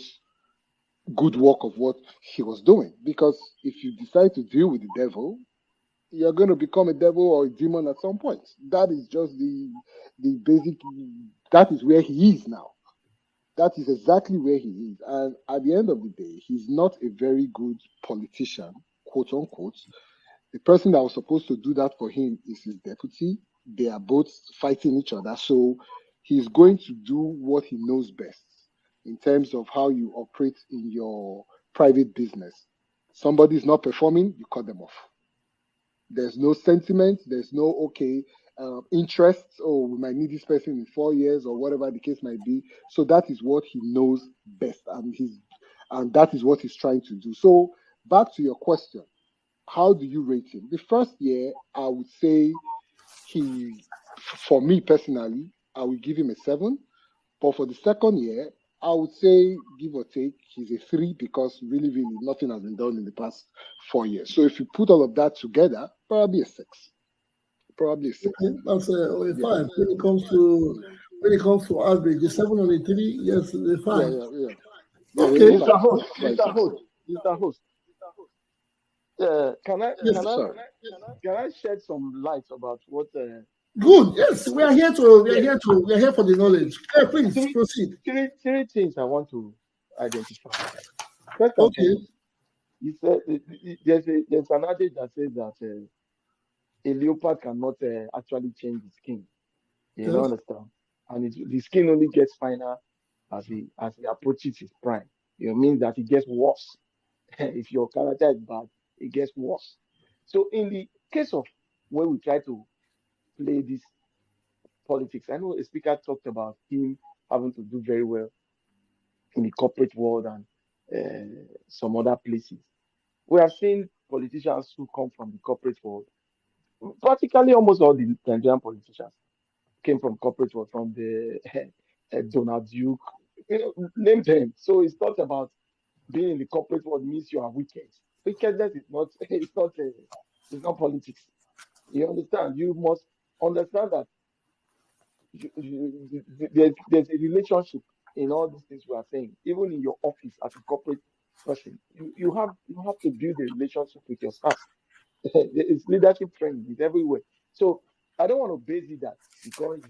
good work of what he was doing. Because if you decide to deal with the devil, you're going to become a devil or a demon at some point. That is just the basic, that is where he is now. That is exactly where he is. And at the end of the day, he's not a very good politician, quote unquote. The person that was supposed to do that for him is his deputy. They are both fighting each other. So he's going to do what he knows best in terms of how you operate in your private business. Somebody is not performing, you cut them off. There's no sentiment. There's no, interests. Oh, we might need this person in 4 years or whatever the case might be. So that is what he knows best. And that is what he's trying to do. So back to your question. How do you rate him? The first year, I would say for me personally, I would give him a 7. But for the second year, I would say, give or take, he's a 3 because really, really nothing has been done in the past 4 years. So if you put all of that together, probably a 6. Probably a 6. Okay, that's a 5. When it comes to average, the 7 on the 3, yes, the 5. Yeah. Okay. Mr. Host. Can I shed some light about what? Good. Yes, we are here for the knowledge. Please proceed. Three things I want to identify. First and foremost, you said there's an adage that says that a leopard cannot actually change the skin. You understand? And the skin only gets finer as he approaches his prime. It means that it gets worse. If your character is bad, it gets worse. So in the case of when we try to play this politics. I know a speaker talked about him having to do very well in the corporate world and some other places. We have seen politicians who come from the corporate world. Practically almost all the Nigerian politicians came from corporate world, from the Donald Duke, name them. So it's not about being in the corporate world means you are wicked. Wickedness is not it's not politics. You understand? You must understand that there's a relationship in all these things we are saying. Even in your office as a corporate person, you have to build a relationship with your staff. It's leadership training. It's everywhere. So I don't want to base it that because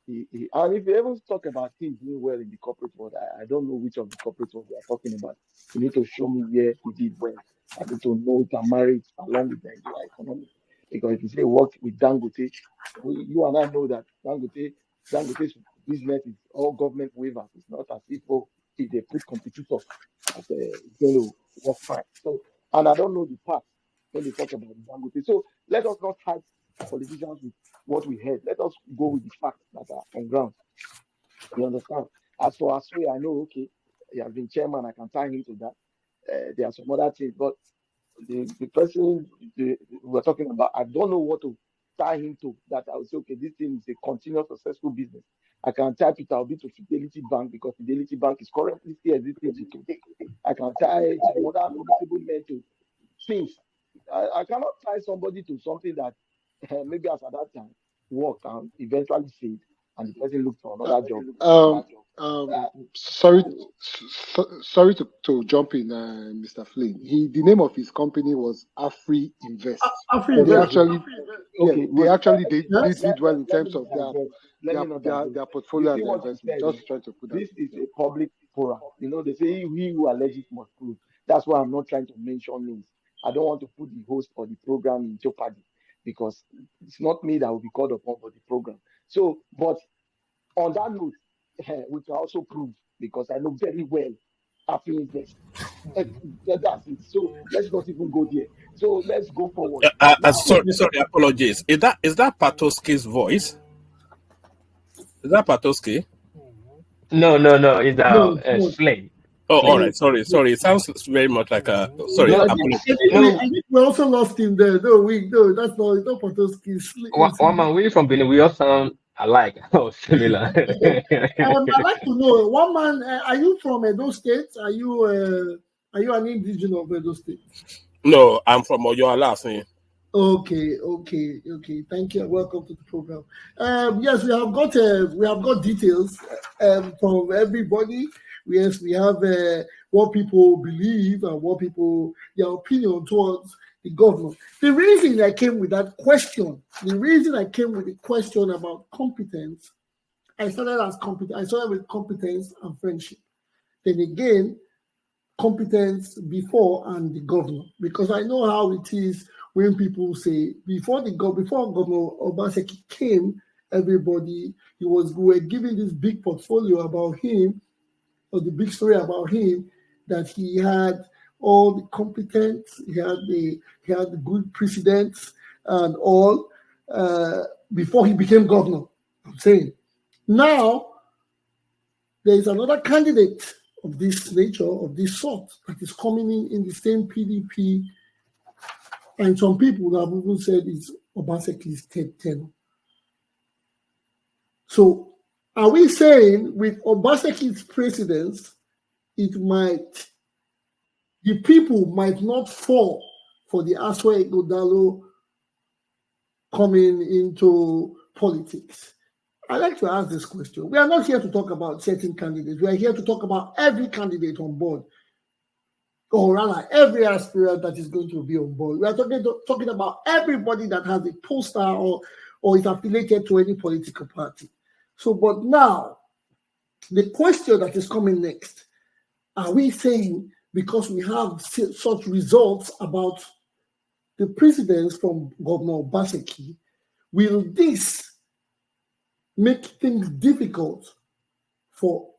and if you ever talk about things doing well in the corporate world, I don't know which of the corporate world we are talking about. You need to show me where he did well. I need to know it and marry it along with the Nigeria economy. Because if you say work with Dangote, you and I know that Dangote's business is all government waivers. It's not as if they put competitors that it's going to work fine. So, and I don't know the part when they talk about Dangote. So let us not hype politicians with what we heard. Let us go with the facts that are on ground. You understand? As for Aswe, I know, okay, he has been chairman, I can tie him to that. There are some other things, but the person we're talking about, I don't know what to tie him to. That I would say, okay, this thing is a continuous successful business. I can tie Peter Obi to Fidelity Bank because Fidelity Bank is currently still existing today. I can tie some other notable men to things. I cannot tie somebody to something that maybe as at that time worked and eventually failed, and the person looked for another job. Sorry, sorry to jump in, Mr. Flynn. The name of his company was Afri Invest. They actually, did well in terms of their portfolio and their investment. Just trying to put that. This is a public forum. You know, they say he who alleges must prove. That's why I'm not trying to mention names. I don't want to put the host or the program in jeopardy because it's not me that will be called upon for the program. So, but on that note, we can also prove because I know very well Afri Invest. That's it. So let's not even go there. So let's go forward. Sorry, apologies. Is that Patoski's voice? Is that Patoski? No. It's Flame. Oh, all right. Sorry. It sounds very much like a. Sorry, No, apologies. I think we also lost him there. No, that's not Potosky. One man, we from Benin, we all sound alike or similar. I'd like to know, one man, are you from Edo State? Are you an indigenous of Edo State? No, I'm from Oyo Alaafin. Okay. Thank you. Welcome to the program. Yes, we have got details from everybody. Yes, we have what people believe and what people their opinion towards the governor. The reason I came with that question, about competence, I started with competence and friendship. Then again, competence before and the governor, because I know how it is when people say before Governor Obaseki came, everybody we were giving this big portfolio about him, or the big story about him, that he had all the competence, he had the good precedents and all before he became governor. I'm saying now there is another candidate of this nature, of this sort, that is coming in the same PDP, and some people have even said it's Obaseki's third tenure. So, are we saying with Obaseki's precedence, the people might not fall for the Aswa Ighodalo coming into politics? I like to ask this question. We are not here to talk about certain candidates. We are here to talk about every candidate on board, or rather, every aspirant that is going to be on board. We are talking about everybody that has a poster or is affiliated to any political party. So, but now, the question that is coming next, are we saying because we have such results about the precedents from Governor Obaseki, will this make things difficult for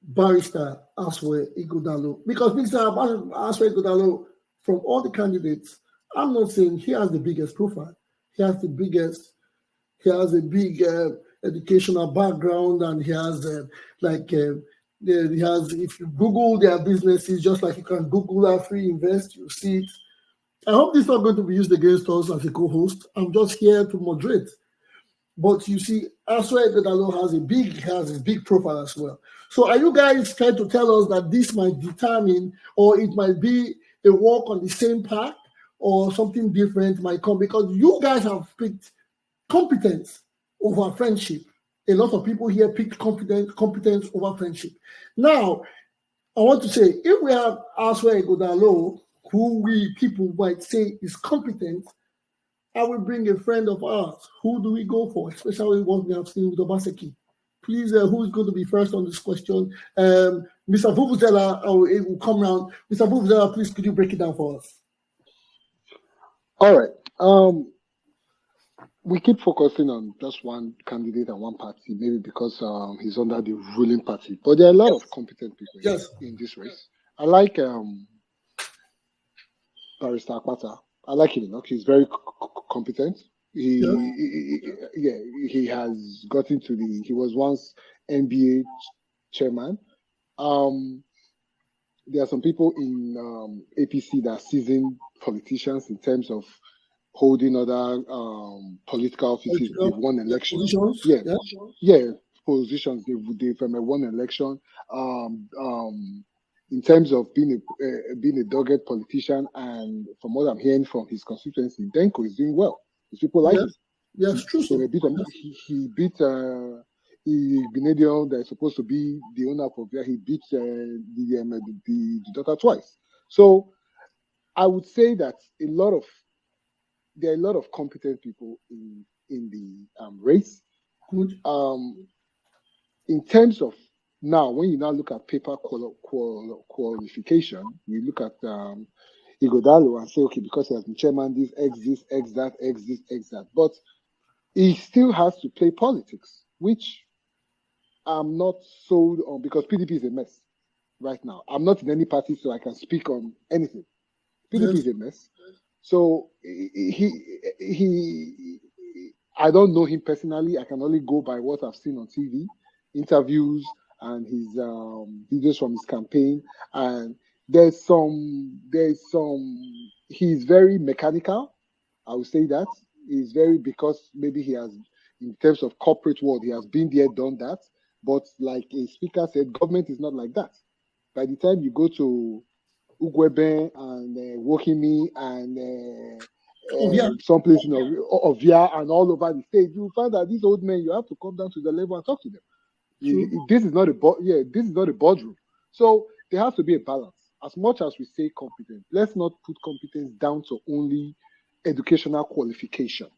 Barrister Aswe Ighodalo? Because Mr. Aswe Ighodalo, from all the candidates, I'm not saying he has the biggest profile. He has a big educational background, and he has he has. If you Google their businesses, just like you can Google Afri Invest, you see it. I hope this is not going to be used against us as a co-host. I'm just here to moderate. But you see, Aswa Godalo has a big profile as well. So are you guys trying to tell us that this might determine, or it might be a walk on the same path, or something different might come? Because you guys have picked competence over friendship. A lot of people here picked competence over friendship. Now, I want to say, if we have Aswa Godalo, who we people might say is competent, I will bring a friend of ours. Who do we go for? Especially what we have seen with Obaseki. Please, who is going to be first on this question? Mr. Vuvuzela, it will come round. Mr. Vuvuzela, please, could you break it down for us? All right. We keep focusing on just one candidate and one party, maybe because he's under the ruling party. But there are a lot of competent people in this race. I like Barrister Akpata. I like him. He's very competent. He has gotten to he was once NBA chairman. There are some people in APC that are seasoned politicians in terms of holding other political offices. They've won elections. Positions. They've won election. In terms of being a dogged politician, and from what I'm hearing from his constituency, Denko is doing well. His people like him. Yes, true. So he beat Ignadion that is supposed to be the owner of Ovia. He beat the daughter twice. So I would say that there are a lot of competent people in the race. Good. In terms of now, when you now look at paper qualification, you look at Igodalo and say, okay, because he has been chairman, this, that. But he still has to play politics, which I'm not sold on, because PDP is a mess right now. I'm not in any party, so I can speak on anything. PDP is a mess. So I don't know him personally. I can only go by what I've seen on TV, interviews, and his videos from his campaign. And there's some he's very mechanical. I would say that he's very, because maybe he has, in terms of corporate world, he has been there, done that. But like a speaker said, government is not like that. By the time you go to Ugwebe and Wokimi and someplace, Ovia and all over the state, you find that these old men, you have to come down to the level and talk to them. This is not a boardroom. So there has to be a balance. As much as we say competence, let's not put competence down to only educational qualification.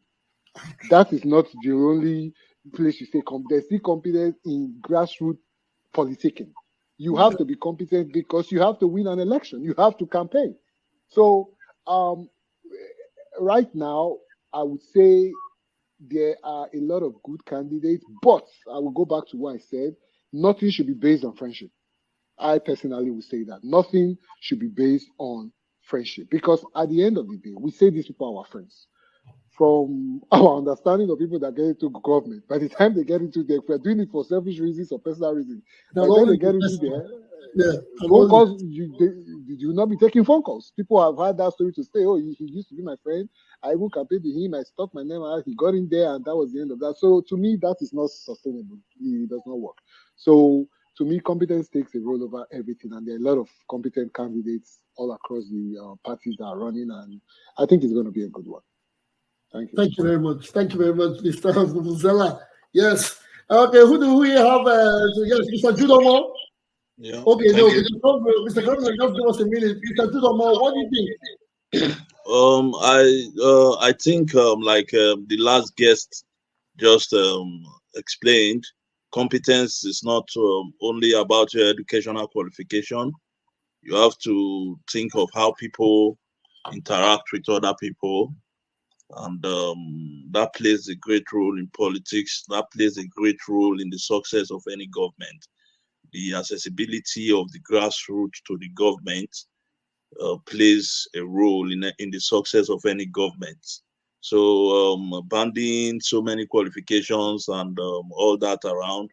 That is not the only place you say competence. See competence in grassroots politicking. You have to be competent because you have to win an election. You have to campaign. So right now, I would say there are a lot of good candidates, but I will go back to what I said. Nothing should be based on friendship. I personally would say that nothing should be based on friendship, because at the end of the day, we say these people are our friends. From our understanding of people that get into government, by the time they get into there, if we're doing it for selfish reasons or personal reasons, by the time they get into there, phone calls, you will not be taking phone calls. People have had that story to say, oh, he used to be my friend. I even campaigned with him. I stuck my name out. He got in there, and that was the end of that. So to me, that is not sustainable. It does not work. So to me, competence takes a role over everything, and there are a lot of competent candidates all across the parties that are running, and I think it's going to be a good one. Thank you. Thank you very much. Thank you very much, Mr. Vuvuzela. Yes. Okay, who do we have? Yes, Mr. Judomo. Yeah. Okay, no, Mr. Governor, just give us a minute. Mr. Judomo, what do you think? I think the last guest just explained, competence is not only about your educational qualification. You have to think of how people interact with other people, and that plays a great role in politics. That plays a great role in the success of any government. The accessibility of the grassroots to the government plays a role in the success of any government. So banding so many qualifications and all that around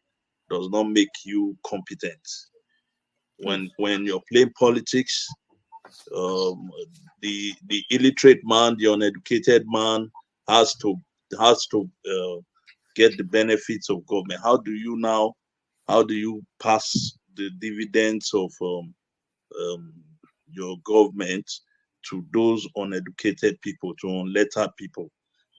does not make you competent. When you're playing politics, the illiterate man, the uneducated man has to get the benefits of government. How do you pass the dividends of um, your government to those uneducated people, to unlettered people?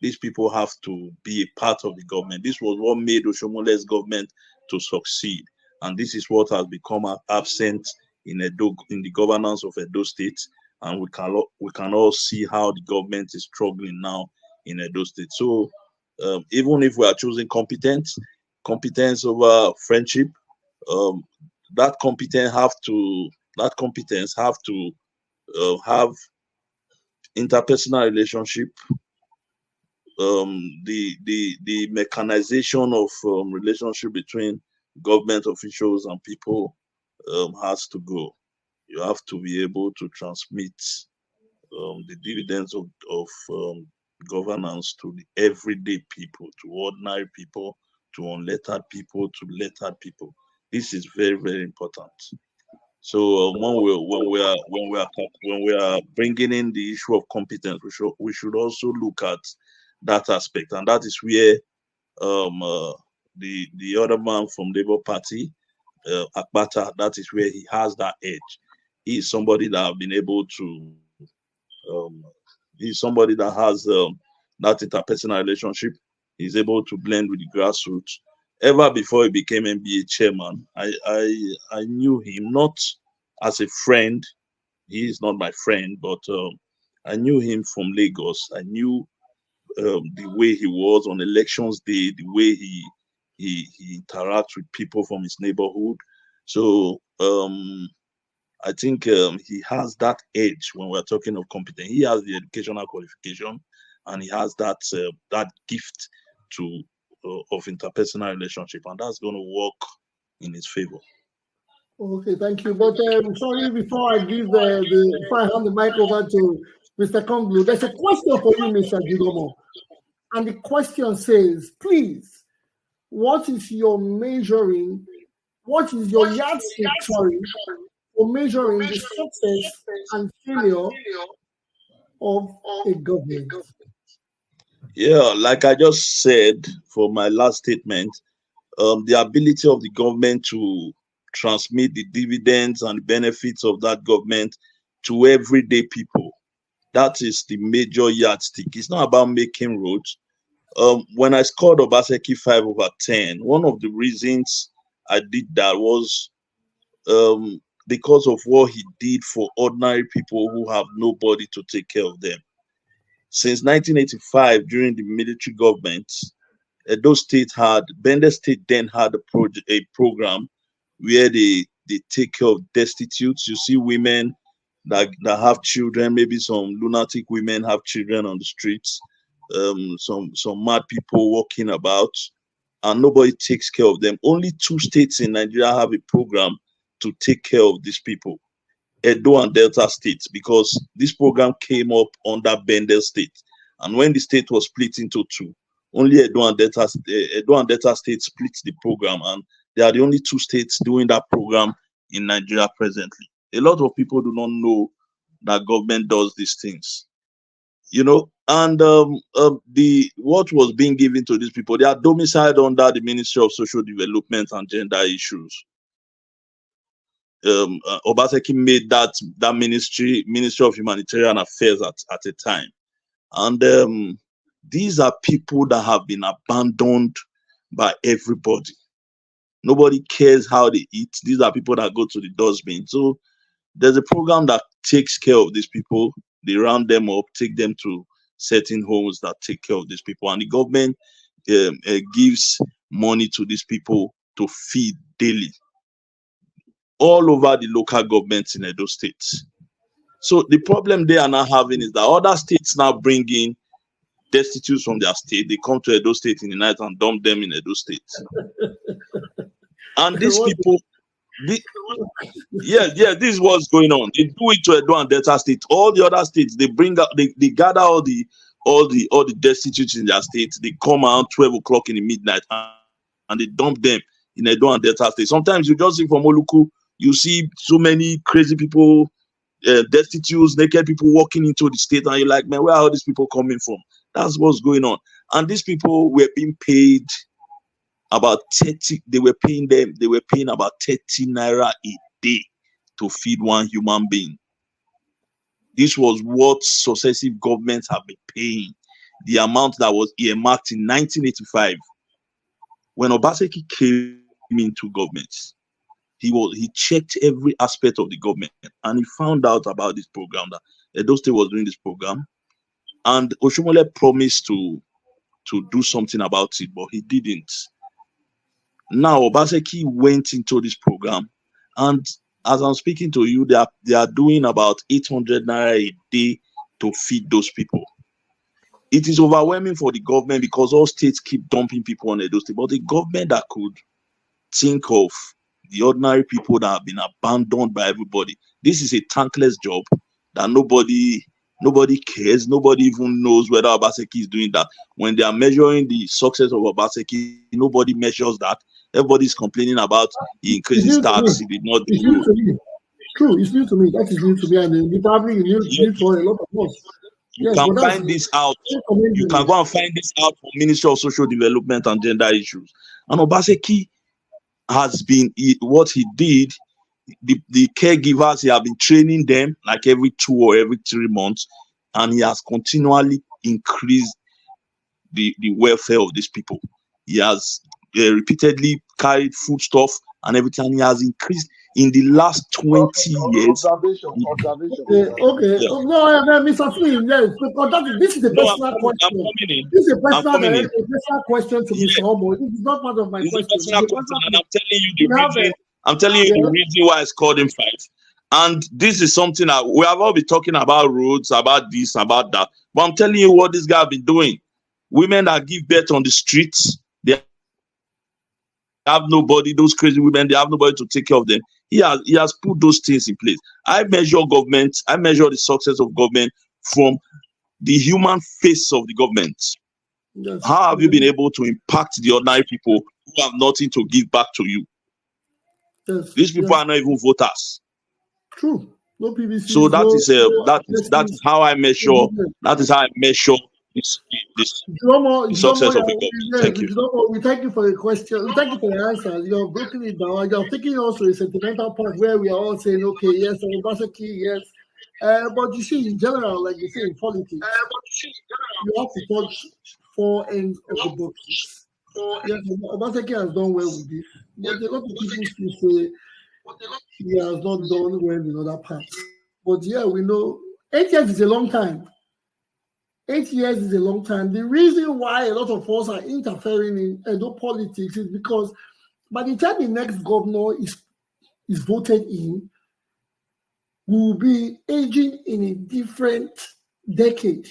These people have to be a part of the government. This was what made Oshomole's government to succeed, and this is what has become absent in the governance of Edo State. And we can all see how the government is struggling now in Edo State. So even if we are choosing competence over friendship, um, that competence have to have interpersonal relationship. The mechanization of relationship between government officials and people has to go. You have to be able to transmit the dividends of governance to the everyday people, to ordinary people, to unlettered people, to lettered people. This is very, very important. So when we are bringing in the issue of competence, we should also look at that aspect, and that is where the other man from Labour Party, Akbata, that is where he has that edge. He is somebody that have been able to um, he's somebody that has that interpersonal relationship. He's able to blend with the grassroots. Ever before he became NBA chairman, I knew him not as a friend. He is not my friend, but I knew him from Lagos. I knew the way he was on elections day, the way he interacts with people from his neighborhood. So I think he has that edge when we're talking of competence. He has the educational qualification, and he has that gift to of interpersonal relationship, and that's going to work in his favor. Okay, thank you. But sorry, before I before I hand the mic over to Mr. Konglu, there's a question for you, Mr. Gidomo. And the question says, please, what is your yardstick, for measuring the success and failure of a government? Yeah, like I just said for my last statement, the ability of the government to transmit the dividends and benefits of that government to everyday people. That is the major yardstick. It's not about making roads. When I scored Obaseki 5/10, one of the reasons I did that was because of what he did for ordinary people who have nobody to take care of them. Since 1985, during the military government, Bender State then had a program where they take care of destitutes. You see women that have children, maybe some lunatic women have children on the streets, some mad people walking about, and nobody takes care of them. Only 2 states in Nigeria have a program to take care of these people, Edo and Delta states, because this program came up under Bender State. And when the state was split into 2, only Edo and Delta State split the program, and they are the only 2 states doing that program in Nigeria presently. A lot of people do not know that government does these things, and the what was being given to these people, they are domiciled under the Ministry of Social Development and Gender Issues. Obaseki made that Ministry of Humanitarian Affairs at a time, and these are people that have been abandoned by everybody. Nobody cares how they eat. These are people that go to the dustbin. So there's a program that takes care of these people. They round them up, take them to certain homes that take care of these people, and the government gives money to these people to feed daily all over the local governments in Edo State. So the problem they are now having is that other states now bring in destitutes from their state. They come to Edo State in the night and dump them in Edo State. And these people, this is what's going on. They do it to Edo and Delta State. All the other states, they gather all the all the destitutes in their state. They come around 12 o'clock in the midnight and they dump them in Edo and Delta State. Sometimes you just see from Oluku, you see so many crazy people, destitutes, naked people walking into the state, and you're like, man, where are all these people coming from? That's what's going on. And these people were being paid about 30, they were paying about 30 naira a day to feed one human being. This was what successive governments have been paying. The amount that was earmarked in 1985 when Obaseki came into government. He checked every aspect of the government and he found out about this program, that Edo State was doing this program, and Oshomole promised to do something about it, but he didn't. Now Obaseki went into this program, and as I'm speaking to you, they are doing about 800 naira a day to feed those people. It is overwhelming for the government because all states keep dumping people on Edo State, but the government that could think of the ordinary people that have been abandoned by everybody. This is a thankless job that nobody cares. Nobody even knows whether Obaseki is doing that. When they are measuring the success of Obaseki, nobody measures that. Everybody's complaining about he increases tax, he did not do. It's new to me. True, it's new to me. That is new to me, and you probably new for a lot of us. You can find this out. You can go and find this out from Ministry of Social Development and Gender Issues. And Obaseki has been what he did. The caregivers, he have been training them like every 2 or every 3 months, and he has continually increased the welfare of these people. He has repeatedly carried foodstuff and everything. He has increased in the last 20 years. Observation. Okay. Yeah. No, Mr. Flynn, yes, because this is a personal question. This is a personal question to Mr. Omo. This is not part of my question. It's a personal question, and I'm telling you the reason. I'm telling you the reason why I scored him 5. And this is something that we have all been talking about, roads, about this, about that. But I'm telling you what this guy has been doing. Women that give birth on the streets, they have nobody. Those crazy women, they have nobody to take care of them. He has put those things in place. I measure government. I measure the success of government from the human face of the government. Yes. How have you been able to impact the ordinary people who have nothing to give back to you? Yes. These people are not even voters. True. No PVC. So that is how I measure. That is how I measure this success of the government. Thank you. We thank you for the question. We thank you for the answer. You have broken it down. You have taken also a sentimental part where we are all saying, okay, yes, Obaseki, yes. But you see, in general, like you say in politics, you have to touch 4 ends of the box. Yes, Obaseki has done well with this. But a lot of people still say he has not done well in other parts. But yeah, we know 8 years is a long time. 8 years is a long time. The reason why a lot of us are interfering in Edo politics is because by the time the next governor is voted in, we will be aging in a different decade.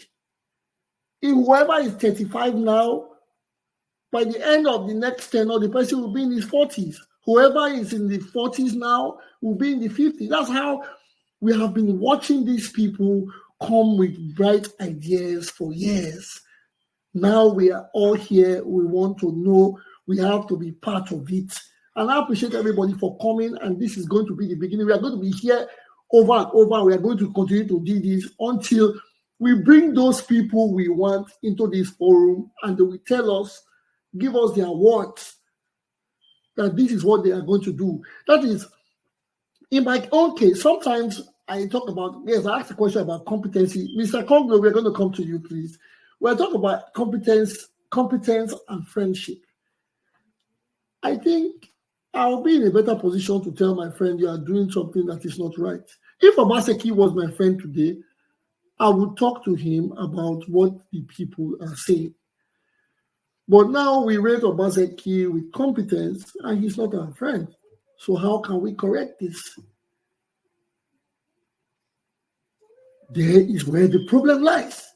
If whoever is 35 now, by the end of the next tenure, the person will be in his 40s. Whoever is in the 40s now will be in the 50s. That's how we have been watching these people come with bright ideas for years. Now we are all here. We want to know. We have to be part of it. And I appreciate everybody for coming. And this is going to be the beginning. We are going to be here over and over. We are going to continue to do this until we bring those people we want into this forum and they will tell us, give us their words, that this is what they are going to do. That is, in my own case, sometimes I talk about, yes, I asked a question about competency. Mr. Konglo, we're going to come to you, please. We're talking about competence and friendship. I think I'll be in a better position to tell my friend you are doing something that is not right. If Obaseki was my friend today, I would talk to him about what the people are saying. But now we rate Obaseki with competence, and he's not our friend. So how can we correct this? There is where the problem lies.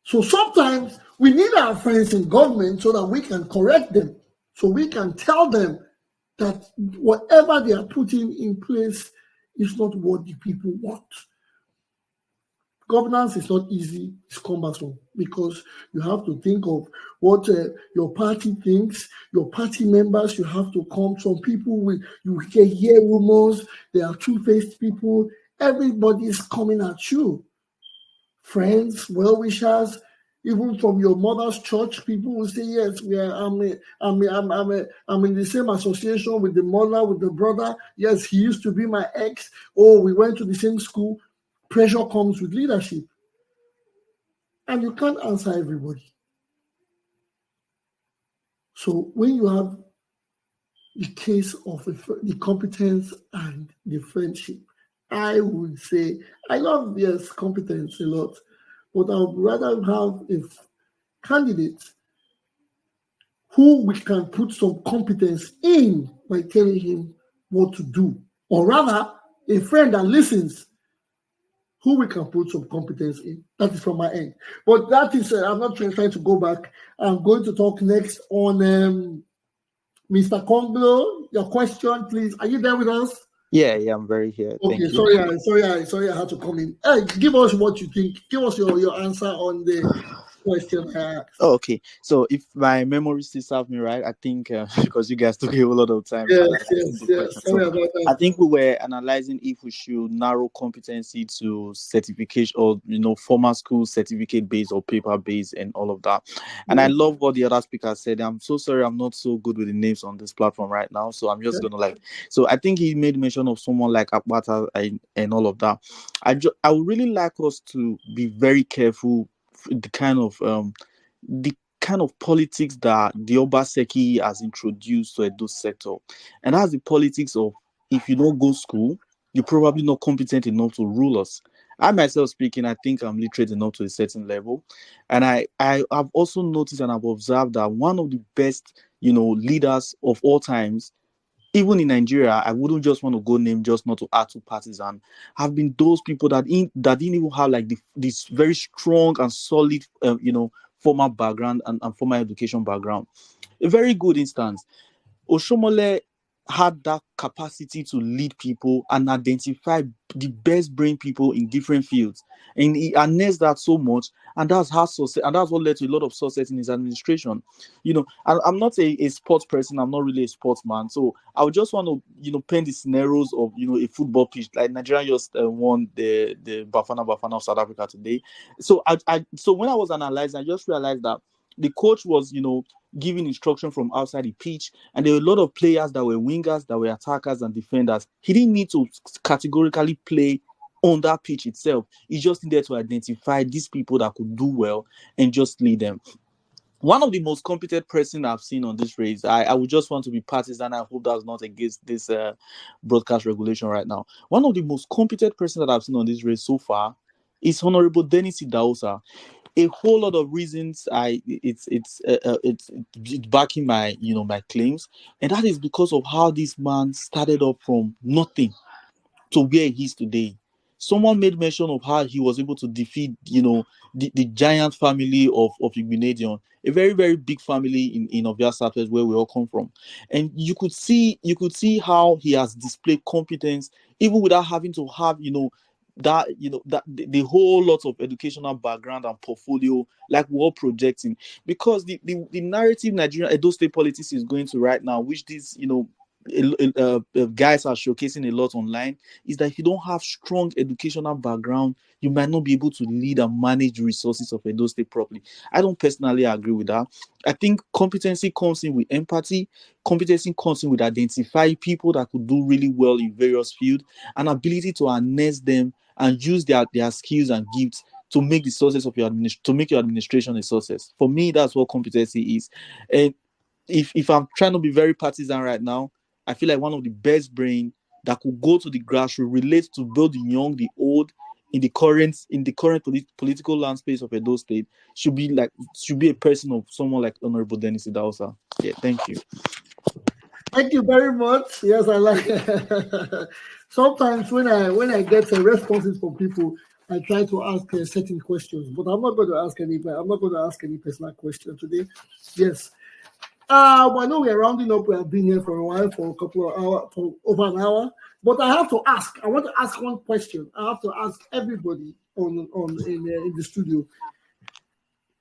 So sometimes we need our friends in government so that we can correct them, so we can tell them that whatever they are putting in place is not what the people want. Governance is not easy, it's cumbersome because you have to think of what your party thinks, your party members, you have to come. Some people, you can hear rumors, they are two-faced people. Everybody is coming at you. Friends, well-wishers, even from your mother's church, people will say, yes, I'm in the same association with the mother, with the brother. Yes, he used to be my ex. Oh, we went to the same school. Pressure comes with leadership. And you can't answer everybody. So when you have the case of the competence and the friendship, I would say, I love, yes, competence a lot, but I would rather have a candidate who we can put some competence in by telling him what to do, or rather, a friend that listens who we can put some competence in. That is from my end. But that is, I'm not trying to go back. I'm going to talk next on Mr. Konglo. Your question, please. Are you there with us? Yeah, I'm very here. Okay, Thank you. sorry, I had to come in. Hey, give us what you think. Give us your answer on the question I asked. Oh, okay. So if my memory still serves me right, I think because you guys took a whole lot of time analyzing the question. Sorry So about that. I think we were analyzing if we should narrow competency to certification or formal school certificate based or paper based and all of that. And I love what the other speaker said. I'm so sorry I'm not so good with the names on this platform right now. So I'm just gonna so I think he made mention of someone like Akbata and all of that. I would really like us to be very careful the kind of politics that the Obaseki has introduced to Edo sector. And that's the politics of if you don't go school, you're probably not competent enough to rule us. I myself speaking, I think I'm literate enough to a certain level. And I have also noticed and I've observed that one of the best, leaders of all times, even in Nigeria, I wouldn't just want to go name just not to add to partisan, have been those people that didn't even have like this very strong and solid, formal background and formal education background. A very good instance. Oshomole had that capacity to lead people and identify the best brain people in different fields. And he harnessed that so much, and that's what led to a lot of success in his administration. I'm not a sports person, I'm not really a sportsman. So I would just want to, paint the scenarios of a football pitch. Like Nigeria just won the Bafana of South Africa today. So so when I was analyzing, I just realized that the coach was, giving instruction from outside the pitch, and there were a lot of players that were wingers, that were attackers and defenders. He didn't need to categorically play on that pitch itself. He just needed to identify these people that could do well and just lead them. One of the most competent person I've seen on this race, I would just want to be partisan. I hope that's not against this broadcast regulation right now. One of the most competent person that I've seen on this race so far is Honorable Dennis Idahosa. A whole lot of reasons it's backing my my claims, and that is because of how this man started up from nothing to where he is today. Someone made mention of how he was able to defeat the giant family of Igbinedion, a very very big family in Ovia Southwest where we all come from, and you could see how he has displayed competence even without having to have that the whole lot of educational background and portfolio like we're all projecting, because the narrative Nigerian Edo State politics is going to right now, which these guys are showcasing a lot online, is that if you don't have strong educational background, you might not be able to lead and manage resources of Edo State properly. I don't personally agree with that. I think competency comes in with empathy. Competency comes in with identifying people that could do really well in various fields, and ability to harness them and use their skills and gifts to make the success of your to make your administration a success. For me, that's what competency is. And if I'm trying to be very partisan right now, I feel like one of the best brain that could go to the grassroots, relate to both the young, the old, in the current political landscape of Edo State, should be a person of someone like Honorable Dennis Idahosa. Yeah, thank you. Thank you very much. Yes, I like sometimes when I get responses from people, I try to ask certain questions, but I'm not going to ask any personal question today. Yes. I know we're rounding up. We have been here for a while, for a couple of hours, for over an hour. But I have to ask. I want to ask one question. I have to ask everybody in the studio.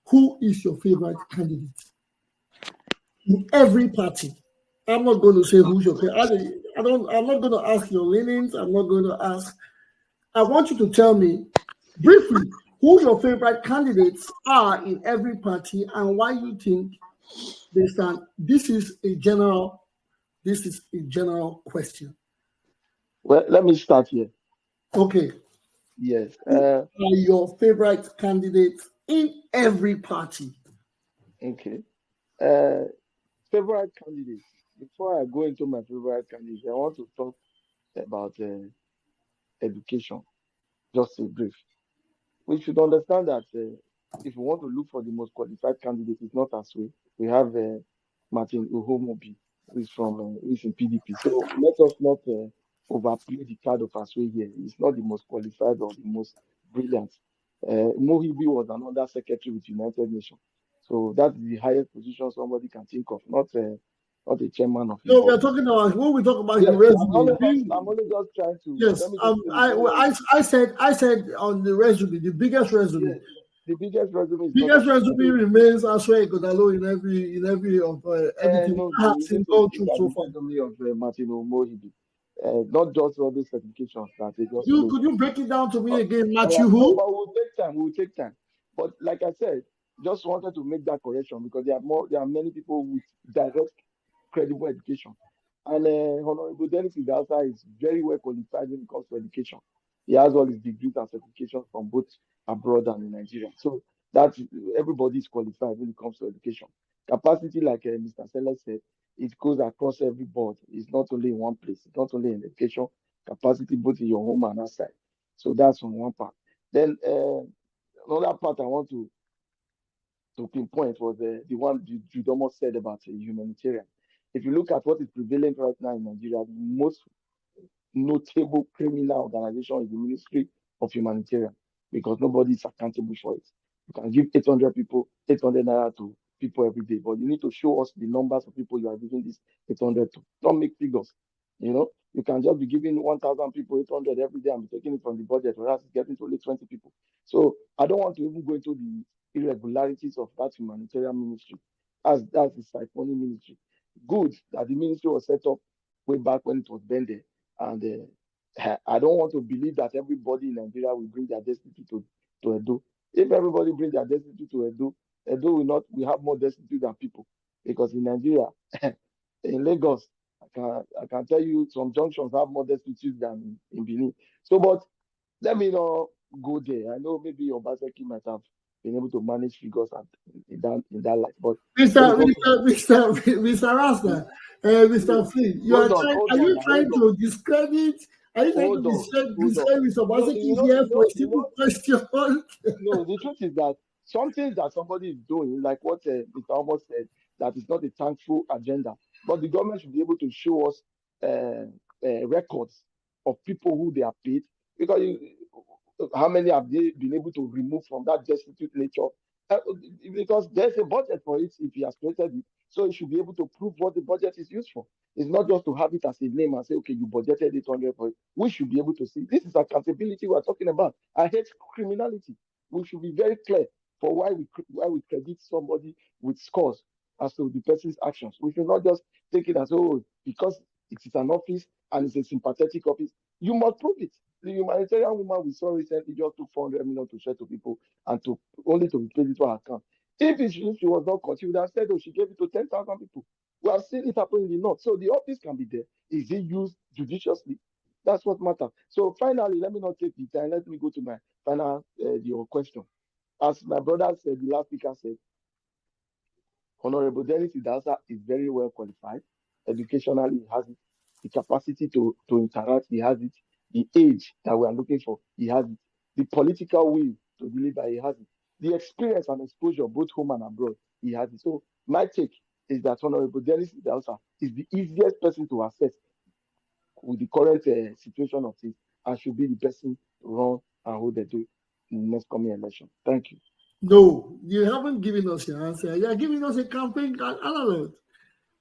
Who is your favorite candidate in every party? I'm not going to say who's your favorite. I'm not going to ask your leanings. I'm not going to ask. I want you to tell me briefly who your favorite candidates are in every party and why you think they stand. This is a general question. Well, let me start here. Okay. Yes. Who are your favorite candidates in every party? Okay. Favorite candidates. Before I go into my favorite candidates, I want to talk about education. Just a brief. We should understand that if we want to look for the most qualified candidate, it's not as way. We have Martin Uhomobi, who is in PDP. So let us not overplay the card of Aswe here. He's not the most qualified or the most brilliant. Mohibi was another secretary with United Nations. So that's the highest position somebody can think of, not a chairman of a No, we're board. talking about when we talk about Yes, his resume. I'm only just trying to Yes, let me just finish. I said on the resume, the biggest resume. Yes, the biggest resume is Biggest not resume remains Aswe Godalo in every of everything no, I have you seen need to go look through at so the far. resume of Martin Mohibi. Not just all those certifications that they just Could you break it down to me again, all Matthew? right, no, Who? but we'll take time. We'll take time. But like I said, just wanted to make that correction because there are many people with direct, credible education. And Honorable Dennis Idasa is very well qualified when it comes to education. He has all his degrees and certifications from both abroad and in Nigeria. So that everybody is qualified when it comes to education. Capacity, like Mr. Seller said, it goes across every board. It's not only in one place. It's not only in education capacity, both in your home and outside. So that's on one part. Then another part I want to pinpoint was the one Judomo said about humanitarian. If you look at what is prevalent right now in Nigeria, the most notable criminal organization is the Ministry of Humanitarian because nobody is accountable for it. You can give 800 people 800 naira to people every day, but you need to show us the numbers of people you are giving this 800 to. Don't make figures. You can just be giving 1,000 people 800 every day and be taking it from the budget, whereas it's getting to only 20 people. So I don't want to even go into the irregularities of that humanitarian ministry. That's the siphoning ministry. Good that the ministry was set up way back when it was bended. And I don't want to believe that everybody in Nigeria will bring their destiny to Edo. If everybody brings their destiny to Edo, Edo will have more destiny than people. Because in Nigeria, in Lagos, I can tell you some junctions have more destiny than in Benin. So, but let me not go there. I know maybe Obaseki might have been able to manage figures in that light. But Mr. Rasta, Mr. Flynn, are you trying to discredit? Are you trying to discredit Mr. Obaseki here for a simple question? No, the truth is that something that somebody is doing, like what Mr. Almost said, that is not a thankful agenda. But the government should be able to show us records of people who they have paid. Because how many have they been able to remove from that destitute nature? Because there's a budget for it if he has created it. So he should be able to prove what the budget is used for. It's not just to have it as a name and say, okay, you budgeted 800 for it. We should be able to see. This is accountability we're talking about. I hate criminality. We should be very clear for why we credit somebody with scores as to the person's actions. We should not just take it as, because it is an office and it's a sympathetic office. You must prove it. The humanitarian woman we saw recently just took 400 million to share to people and only to replace it to her account. If she was not caught, she would have said, she gave it to 10,000 people. We have seen it happen in the north. So the office can be there. Is it used judiciously? That's what matters. So finally, let me not take the time. Let me go to my final your question. As my brother said, the last speaker said, Honorable Dennis Idasa is very well qualified. Educationally, he has it. The capacity to interact, he has it. The age that we are looking for, he has it. The political will to deliver, he has it. The experience and exposure, both home and abroad, he has it. So my take is that Honorable Dennis Idasa is the easiest person to assess with the current situation of things and should be the person to run and hold the do in the next coming election. Thank you. No, you haven't given us your answer. You are giving us a campaign analog.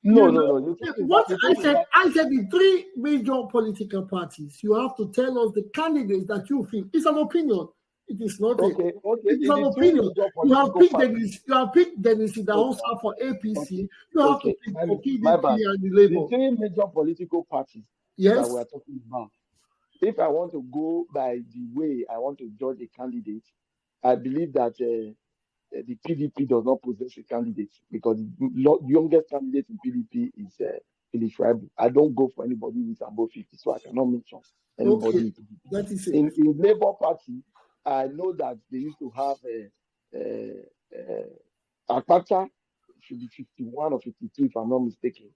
No. What I said the three major political parties. You have to tell us the candidates that you think. It's an opinion. It is not Okay. it is In an the two opinion. major You have political picked parties. Dennis Idahosa for APC. You have to Okay. pick for My PDP bad. and the The Labour. three major political parties that we Yes. are talking about. If I want to go by the way I want to judge a candidate, I believe that the PDP does not possess a candidate because the youngest candidate in PDP is Philip Schreiber. I don't go for anybody who is above 50, so I cannot mention anybody Okay. in PDP. That is it. In Labour Party, I know that they used to have Akpata should be 51 or 52 if I'm not mistaken.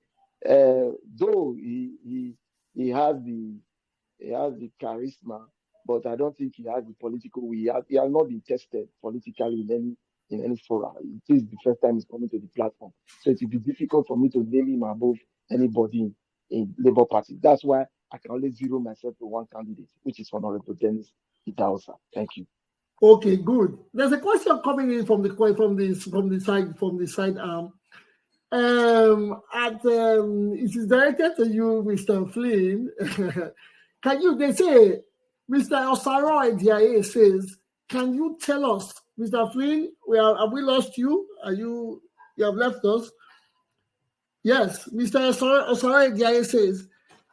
Though he has the charisma, but I don't think he has the political will. He has not been tested politically in any forum. It is the first time he's coming to the platform, so it will be difficult for me to name him above anybody in Labour Party. That's why I can only zero myself to one candidate, which is Honorable Dennis Idahosa. Thank you. Okay, good. There's a question coming in from the side arm. It is directed to you, Mr. Flynn. They say, Mr. Osaro Ediaye says, can you tell us, Mr. Flynn, have we lost you? You have left us? Yes, Mr. Osaro Ediaye says,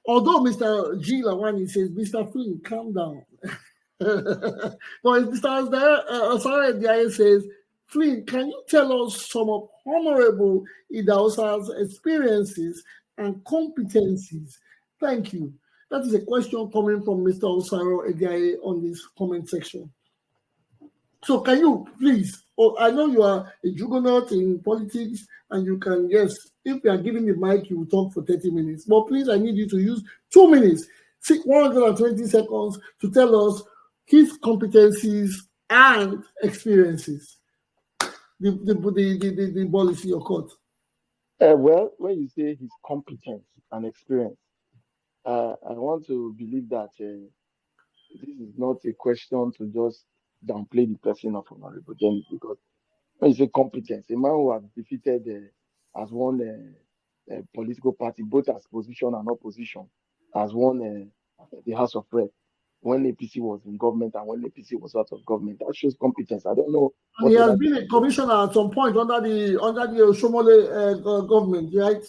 although Mr. G. Lawani says, Mr. Flynn, calm down. But Mr. Osaro Ediaye says, Flynn, can you tell us some of Honorable Idahosa's experiences and competencies? Thank you. That is a question coming from Mr. Osaro Ediaye on this comment section. So can you please, I know you are a juggernaut in politics and you can, yes, if you are giving the mic, you will talk for 30 minutes. But please, I need you to use 2 minutes, 120 seconds to tell us his competencies and experiences. The ball is in your court. Well, when you say his competence and experience, I want to believe that this is not a question to just downplay the person of Honorable Dennis, because when you say competence, a man who has defeated has won a political party, both as position and opposition, has won the House of Rep when APC was in government and when APC was out of government. That shows competence. I don't know. And he has been a commissioner at some point under the Oshomole government, right?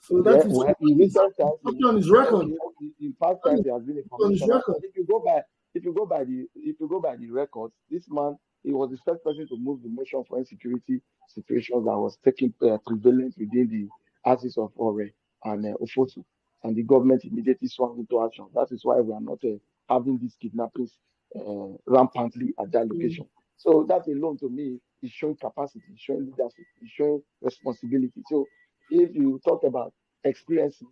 So that is in recent times, on his record. In past times, he has been a commissioner. If you go by the records, this man, he was the first person to move the motion for insecurity situations that was taking prevalent within the axis of Ore and Ofosu, and the government immediately swung into action. That is why we are not having these kidnappings rampantly at that location. So that alone, to me, is showing capacity, showing leadership, is showing responsibility. So if you talk about experiences,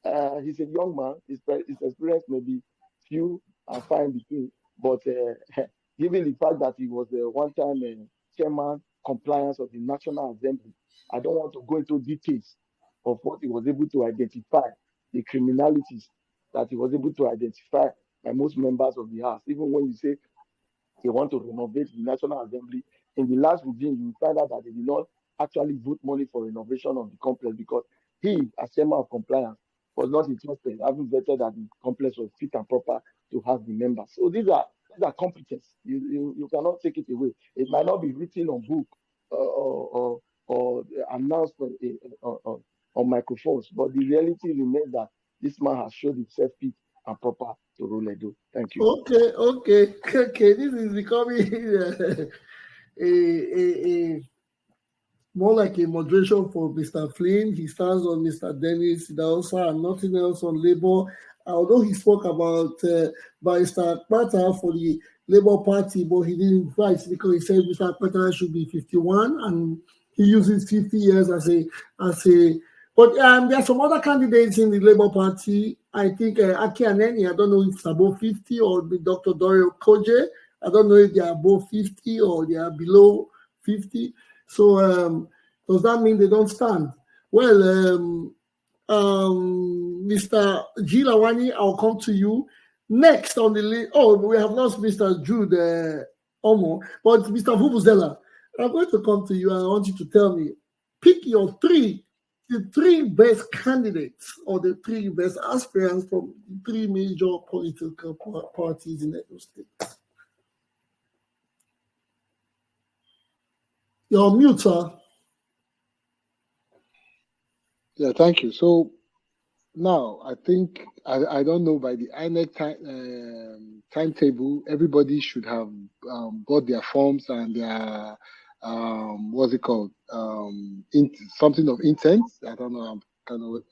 he's a young man. His experience may be few and far in between, but given the fact that he was a one-time chairman compliance of the National Assembly, I don't want to go into details of what he was able to identify, the criminalities that he was able to identify by most members of the House. Even when you say they want to renovate the National Assembly, in the last regime, you find out that they did not actually vote money for renovation of the complex because he, as chairman of compliance, was not interested, having vetted that the complex was fit and proper to have the members. So these are competence. You cannot take it away. It might not be written on book or announced on microphones, but the reality remains that this man has showed himself fit and proper to rule Edo. Thank you. Okay. This is becoming a more like a moderation for Mr. Flynn. He stands on Mr. Dennis Idahosa and nothing else on Labour. Although he spoke about Mr. Akpata for the Labour Party, but he didn't fight because he said Mr. Akpata should be 51 and he uses 50 years as a. But there are some other candidates in the Labour Party. I think Aki Aneni, I don't know if it's above 50, or Dr. Dorio Koje. I don't know if they are above 50 or they are below 50. So does that mean they don't stand? Well, Mr. G. Lawani, I'll come to you. Next on the list, we have lost Mr. Jude Omo, but Mr. Vuvuzela, I'm going to come to you and I want you to tell me, pick the three best candidates or the three best aspirants from three major political parties in Edo State. You're on mute, sir. Yeah, thank you. So now I think I don't know, by the INEC timetable, everybody should have bought their forms and their what's it called, something of intent. I don't know. I'm kind of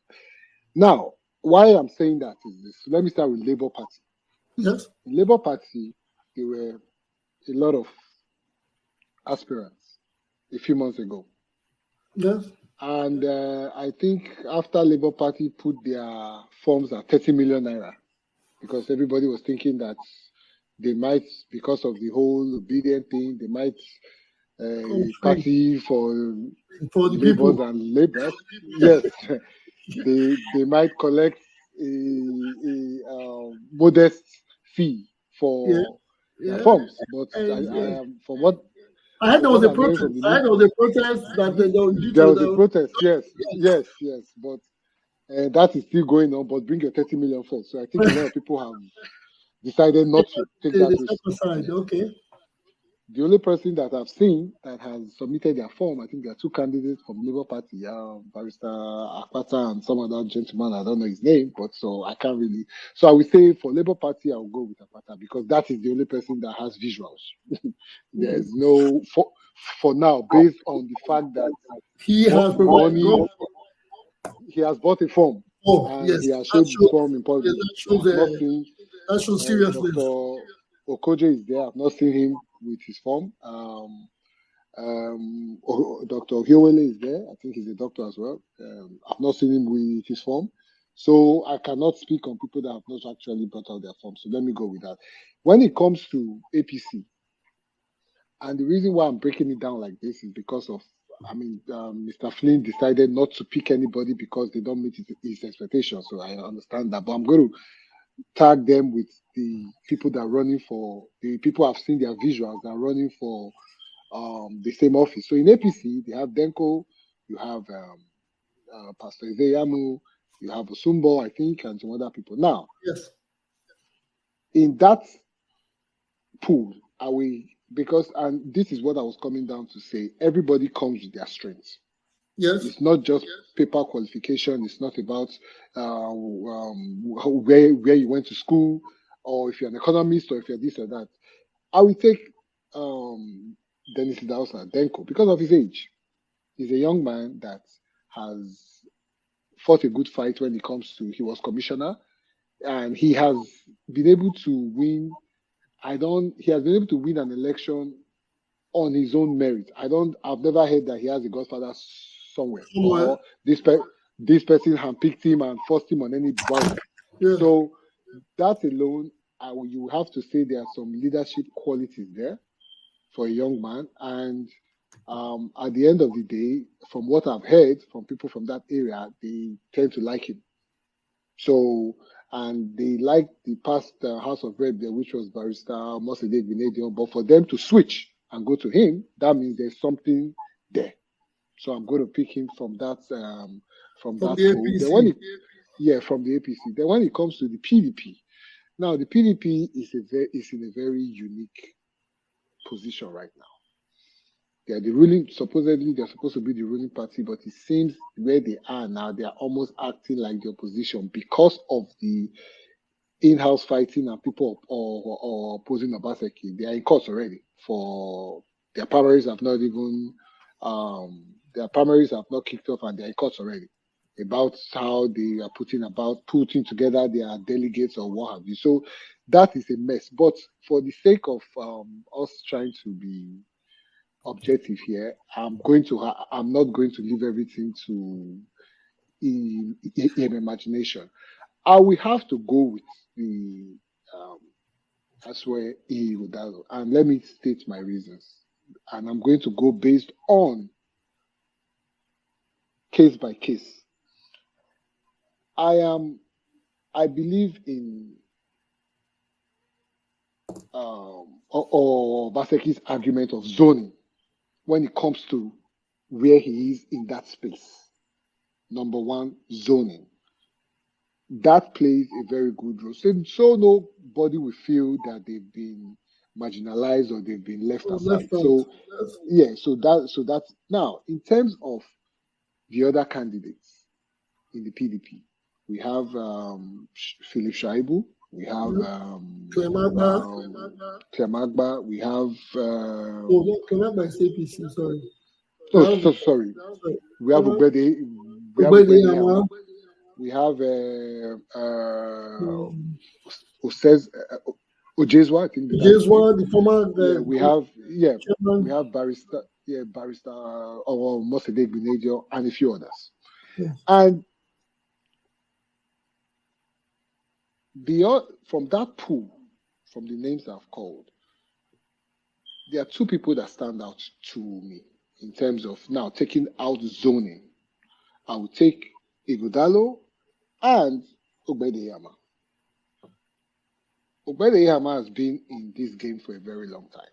now. Why I'm saying that is this. Let me start with Labour Party. Yes. In Labour Party, there were a lot of aspirants a few months ago. Yes. And I think after Labour Party put their forms at 30 million naira, because everybody was thinking that they might, because of the whole obedient thing, they might party for the labours people. and labourers. Yes, they might collect a modest fee for their forms. But from what I heard there was a I'm hearing protest. from the I heard there was a protest that they don't due there to was a the protest. Yes. But that is still going on. But bring your 30 million first. So I think a lot of people have decided not to take that risk. aside. Okay. The only person that I've seen that has submitted their form, I think there are two candidates from Labour Party, Barrister Akpata and some other gentleman, I don't know his name, but so I can't really. So I would say for Labour Party, I'll go with Akpata because that is the only person that has visuals. There's no, for now, based on the fact that he has money, he has bought a form. Oh, and yes. he has showed his form in public. That shows seriousness. Dr. Okoje is there. I've not seen him with his form. Dr. Hiowele is there. I think he's a doctor as well. I've not seen him with his form. So I cannot speak on people that have not actually brought out their form. So let me go with that. When it comes to APC, and the reason why I'm breaking it down like this is because of, Mr. Flynn decided not to pick anybody because they don't meet his expectations. So I understand that. But I'm going to tag them with the people that are running for, the people I've seen their visuals that are running for the same office. So in APC, they have Denko, you have Pastor Iyamu, you have Osumbo, I think, and some other people. Now, yes, in that pool, and this is what I was coming down to say, everybody comes with their strengths. Yes. It's not just paper qualification. It's not about where you went to school, or if you're an economist, or if you're this or that. I will take Dennis Idahosa Denko because of his age. He's a young man that has fought a good fight when it comes to, he was commissioner, and he has been able to win. He has been able to win an election on his own merit. I've never heard that he has a godfather somewhere. Or this person handpicked him and forced him on anybody. Yeah. So that alone, you have to say there are some leadership qualities there for a young man. And at the end of the day, from what I've heard from people from that area, they tend to like him. So, and they like the past House of Rep there, which was Barrister Mosede Gbenedion. But for them to switch and go to him, that means there's something there. So I'm going to pick him from that from that the pool. APC. Then from the APC. Then when it comes to the PDP, now the PDP is in a very unique position right now. They are the ruling. Supposedly they're supposed to be the ruling party, but it seems where they are now, they are almost acting like the opposition because of the in-house fighting and people or opposing Obaseki. They are in court already for their primaries have not even kicked off, and they're in court already about how they are putting together their delegates or what have you. So that is a mess. But for the sake of us trying to be objective here, I'm not going to leave everything to imagination. I will have to go with the that's where Udalo. And let me state my reasons. And I'm going to go based on case by case. I believe in or Baseki's argument of zoning when it comes to where he is in that space. Number one, zoning. That plays a very good role. So nobody will feel that they've been marginalized or they've been left aside. Left out. So Yes. yeah, so that's now in terms of the other candidates in the PDP, we have Philip Shaibu, we have Clemagba, we have Oh, no, Clemagba is APC. Sorry. sorry. Sorry. We have Ubede, Iyamu. we have Ojezwa, I think Ojezwa, the former we have Barrister or Mosede Gbenejo and a few others. Yeah. And beyond from that pool, from the names I've called, there are two people that stand out to me in terms of now taking out zoning. I would take Ighodalo and Ogbedeyama. Ogbedeyama has been in this game for a very long time.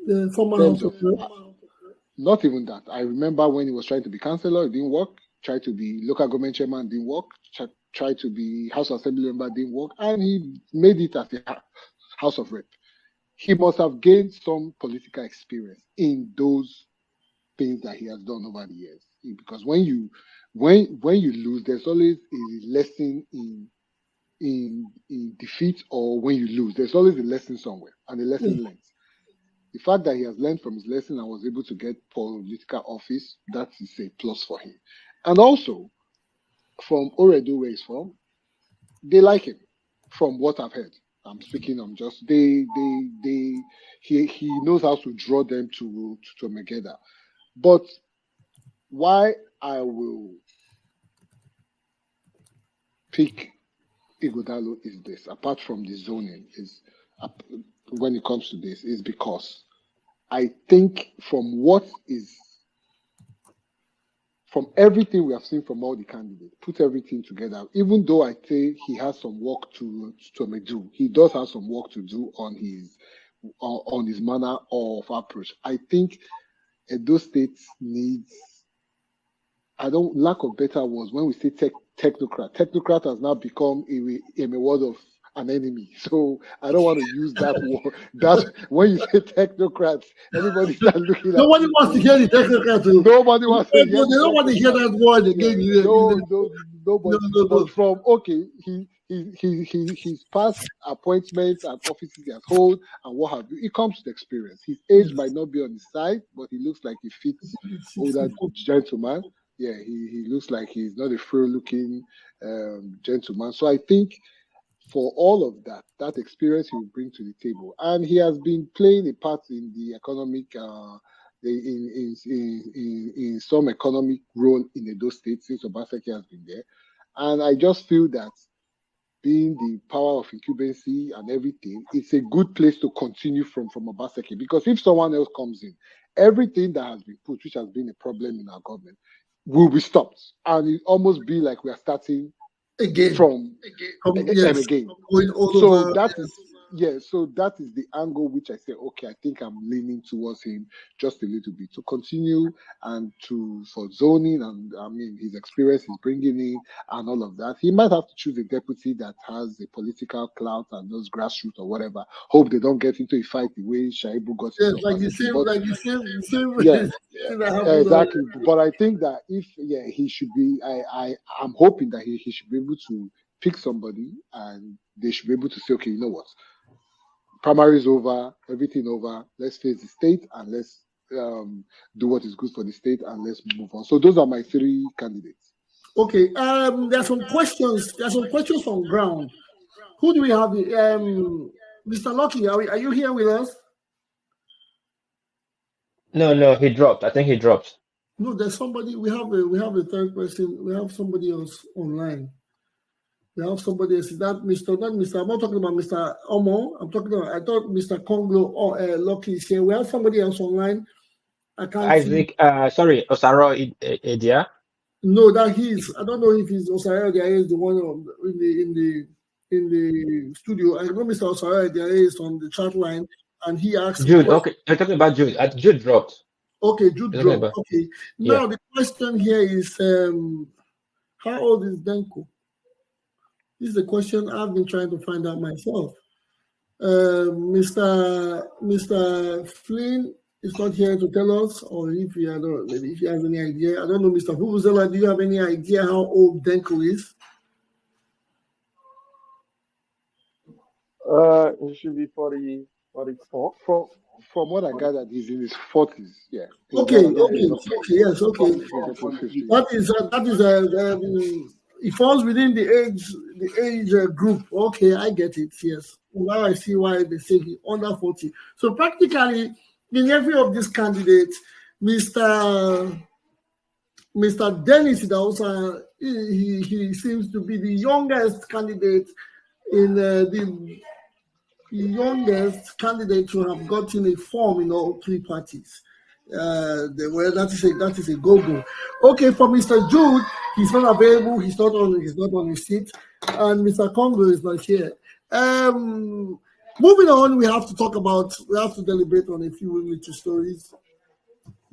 The former House of Reps. Not even that. I remember when he was trying to be councillor, it didn't work. Tried to be local government chairman, didn't work. Tried to be House Assembly member, didn't work. And he made it as a House of Rep. He must have gained some political experience in those things that he has done over the years. Because when you lose, there's always a lesson in defeat, or when you lose, there's always a lesson somewhere, and a lesson learned. The fact that he has learned from his lesson and was able to get political office, that is a plus for him. And also, from Oredo, where he's from, they like him, from what I've heard. I'm speaking, he knows how to draw them to Megiddo. But why I will pick Ighodalo is this, apart from the zoning, is when it comes to this, is because I think from everything we have seen from all the candidates, put everything together, even though I say he has some work to do, he does have some work to do on his manner of approach. I think Edo State needs, lack of better words, when we say technocrat has now become a word of an enemy. So I don't want to use that word. That when you say technocrats, everybody starts looking at Nobody wants to hear the technocrat. Nobody wants to hear. They don't want to hear that word again. Nobody. But from he's past appointments and offices he has held and what have you. It comes with experience. His age might not be on his side, but he looks like he fits older gentleman. Yeah, he looks like he's not a frail-looking gentleman. So I think for all of that experience he will bring to the table, and he has been playing a part in the economic, in some economic role in Edo State since Obaseki has been there, and I just feel that being the power of incumbency and everything, it's a good place to continue from Obaseki, because if someone else comes in, everything that has been put, which has been a problem in our government, will be stopped, and it almost be like we are starting again. So that is the angle which I say, okay, I think I'm leaning towards him just a little bit to continue and for zoning, and I mean his experience is bringing in and all of that. He might have to choose a deputy that has a political clout and those grassroots or whatever. Hope they don't get into a fight the way Shaibu got into. Like the same. Yeah, exactly. But I think that if he should be, I'm hoping that he should be able to pick somebody and they should be able to say, okay, you know what, primary is over, everything over, let's face the state and let's do what is good for the state and let's move on. So those are my three candidates. Okay, there are some questions. There are some questions from ground. Who do we have? Mr. Lucky, are you here with us? No, he dropped. I think he dropped. No, there's somebody. We have a third person. We have somebody else online. We have somebody else. Is that Mr. Not Mr. I'm not talking about Mr. Omo. I thought Mr. Konglo or Lucky is here. We have somebody else online. I can't Isaac, sorry, Osaro Edia. No, that he's. I don't know if he's Osaro Edia is the one in the studio. I know Mr. Osaro Edia is on the chat line, and he asked. Jude, okay, you're talking about Jude. Jude dropped. Okay, Jude dropped. Okay. Now the question here is, how old is Denko? This is a question I've been trying to find out myself. Mr. Flynn is not here to tell us, or if he, I don't, maybe if he has any idea. I don't know, Mr. Vuvuzela, do you have any idea how old Denko is? It should be 40, 44. From what I gathered, he's in his 40s. Yeah. Okay, yes, okay. That is it falls within the age group. Okay, I get it. Yes, now I see why they say he under 40. So practically, in every of these candidates, Mr. Dennis Idahosa, he seems to be the youngest candidate in the youngest candidate to have gotten a form in all three parties. That is a go-go. Okay, for Mr. Jude, he's not available. He's not on his seat, and Mr. Congo is not here. Moving on, we have to deliberate on a few little stories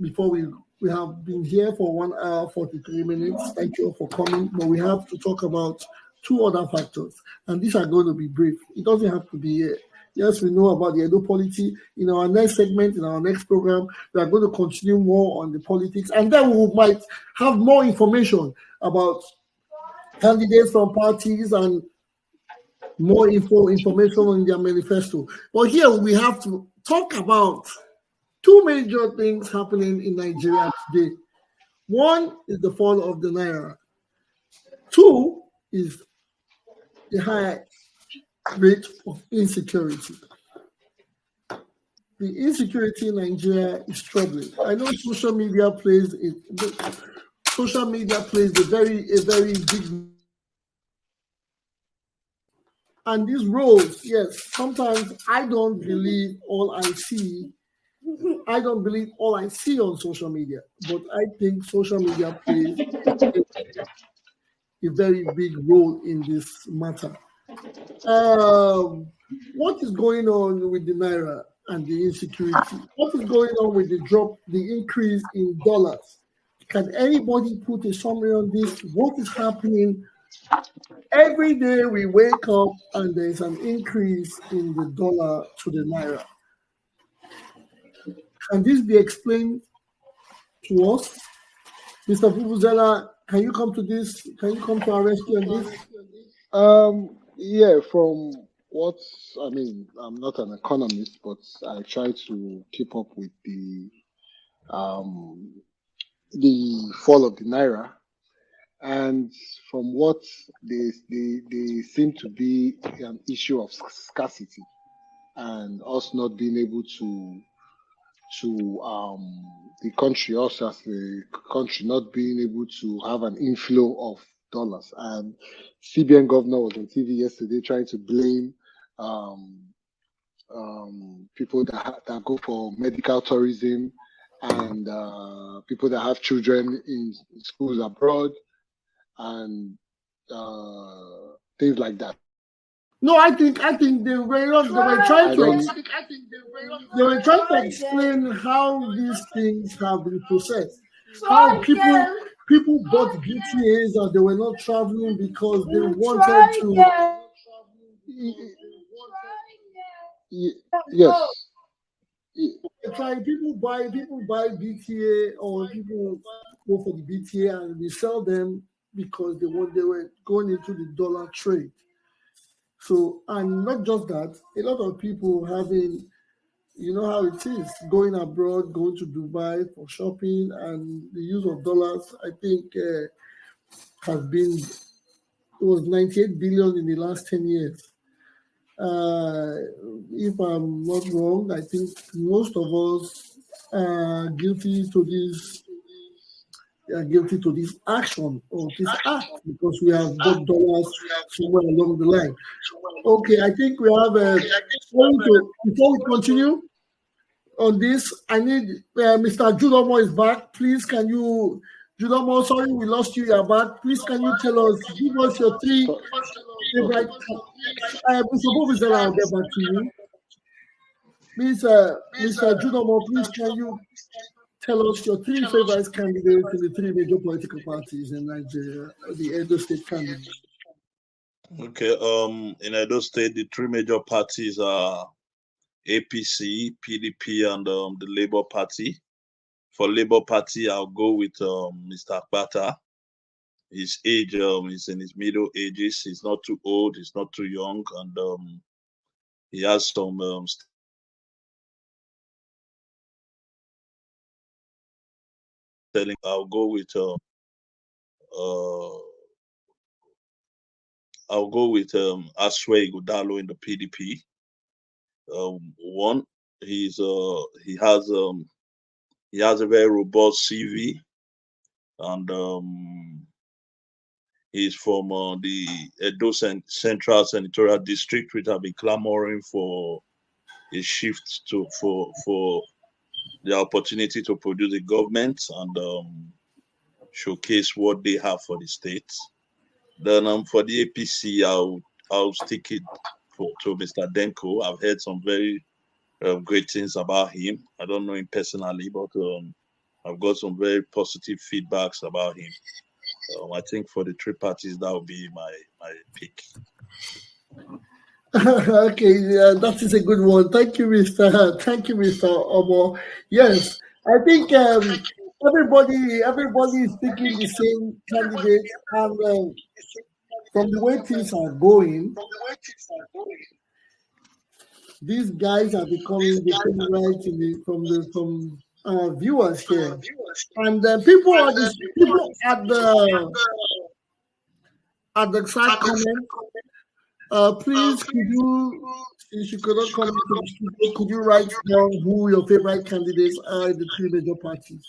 before we have been here for 1 hour 43 minutes. Thank you all for coming, but we have to talk about two other factors, and these are going to be brief. It doesn't have to be here. Yes, we know about the Edo polity. In our next segment, in our next program, we are going to continue more on the politics, and then we might have more information about candidates from parties and more information on their manifesto. But here we have to talk about two major things happening in Nigeria today. One is the fall of the Naira. Two is the high rate of insecurity. The insecurity in Nigeria is troubling. I know social media plays a very big, and these roles, yes, sometimes I don't believe all I see. I don't believe all I see on social media, but I think social media plays a very big role in this matter. What is going on with the Naira and the insecurity? What is going on with the increase in dollars? Can anybody put a summary on this? What is happening? Every day we wake up and there's an increase in the dollar to the Naira. Can this be explained to us? Mr. Vuvuzela, can you come to this? Can you come to our rescue on this? Yeah, from what I mean, I'm not an economist, but I try to keep up with the fall of the Naira. And from what they seem to be an issue of scarcity and us not being able to the country, us as a country, not being able to have an inflow of dollars. And CBN governor was on TV yesterday trying to blame people that go for medical tourism and people that have children in schools abroad and things like that. No, I think they were trying to explain how these things have been processed. How people bought BTAs and they were not traveling because they wanted to. Yes. People buy BTA, or people go for the BTA and they sell them because they were going into the dollar trade. So, and not just that, a lot of people having, you know how it is, going abroad, going to Dubai for shopping, and the use of dollars, I think, has been, it was 98 billion in the last 10 years. If I'm not wrong, I think most of us are guilty to this action or this act because we have got dollars somewhere along the line. Okay, I think we have before we continue on this, I need Mr. Judomo is back. Please, can you, Judomo, sorry we lost you, you're back. Please, can you give us your three favorite, Mr. Bobizela, I'll get back to you. Please, Mr. Judomo, please, can you tell us your three favorite candidates in the three major political parties in Nigeria, the Edo State candidates? Okay. In Edo State, the three major parties are APC, PDP, and the Labour Party. For Labour Party, I'll go with Mr. Akpata. His age is in his middle ages. He's not too old. He's not too young, and he has some. I'll go with Aswe Ighodalo in the PDP. One, he has a very robust CV, and he's from the Edo Central Senatorial District, which have been clamoring for a shift for the opportunity to produce a government and showcase what they have for the state. Then for the APC, I'll stick it to Mr. Denko. I've heard some very great things about him. I don't know him personally, but I've got some very positive feedbacks about him. I think for the three parties, that would be my pick. Okay, that is a good one. Thank you, Mr. Omo. Yes, I think everybody is picking the same candidate, and from the way things are going, these guys are becoming the favorite from viewers here, and people at the side comment. Please, since you could not come to the studio, could you write down who your favorite candidates are in the three major parties?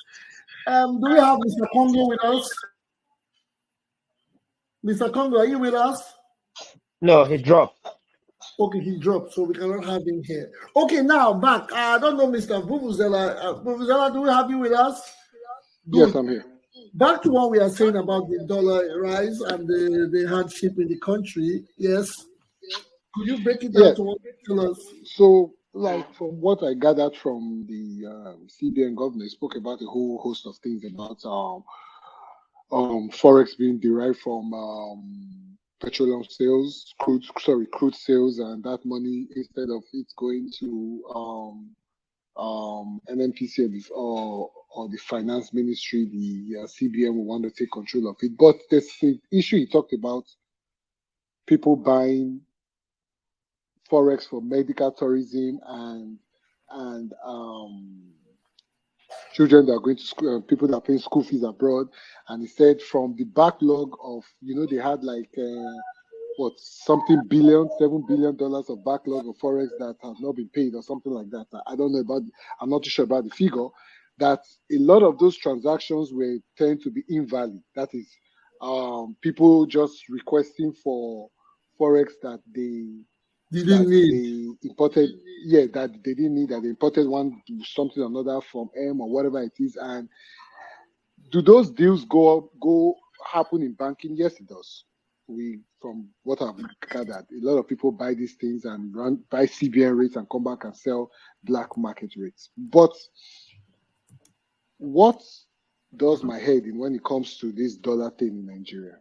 Do we have Mr. Congo with us? Mr. Congo, are you with us? No, he dropped. Okay, he dropped, so we cannot have him here. Okay, now back. I don't know, Mr. Vuvuzela. Vuvuzela, do we have you with us? Good. Yes, I'm here. Back to what we are saying about the dollar rise and the hardship in the country. Yes. Could you break it down to what tell us? So, like from what I gathered from the CBN governor, spoke about a whole host of things about forex being derived from petroleum sales, crude sales, and that money, instead of it going to NNPC or the finance ministry, the CBN will want to take control of it. But there's the issue he talked about: people buying forex for medical tourism and children that are going to school, people that are paying school fees abroad. And he said from the backlog of, they had like $7 billion of backlog of forex that have not been paid or something like that. I don't know I'm not too sure about the figure. That a lot of those transactions were tend to be invalid. That is, people just requesting for forex that they imported, that they didn't need, that they imported something or another from M or whatever it is. And do those deals go happen in banking? Yes, it does. From what I've gathered, a lot of people buy these things and buy CBN rates and come back and sell black market rates. But what does my head in when it comes to this dollar thing in Nigeria?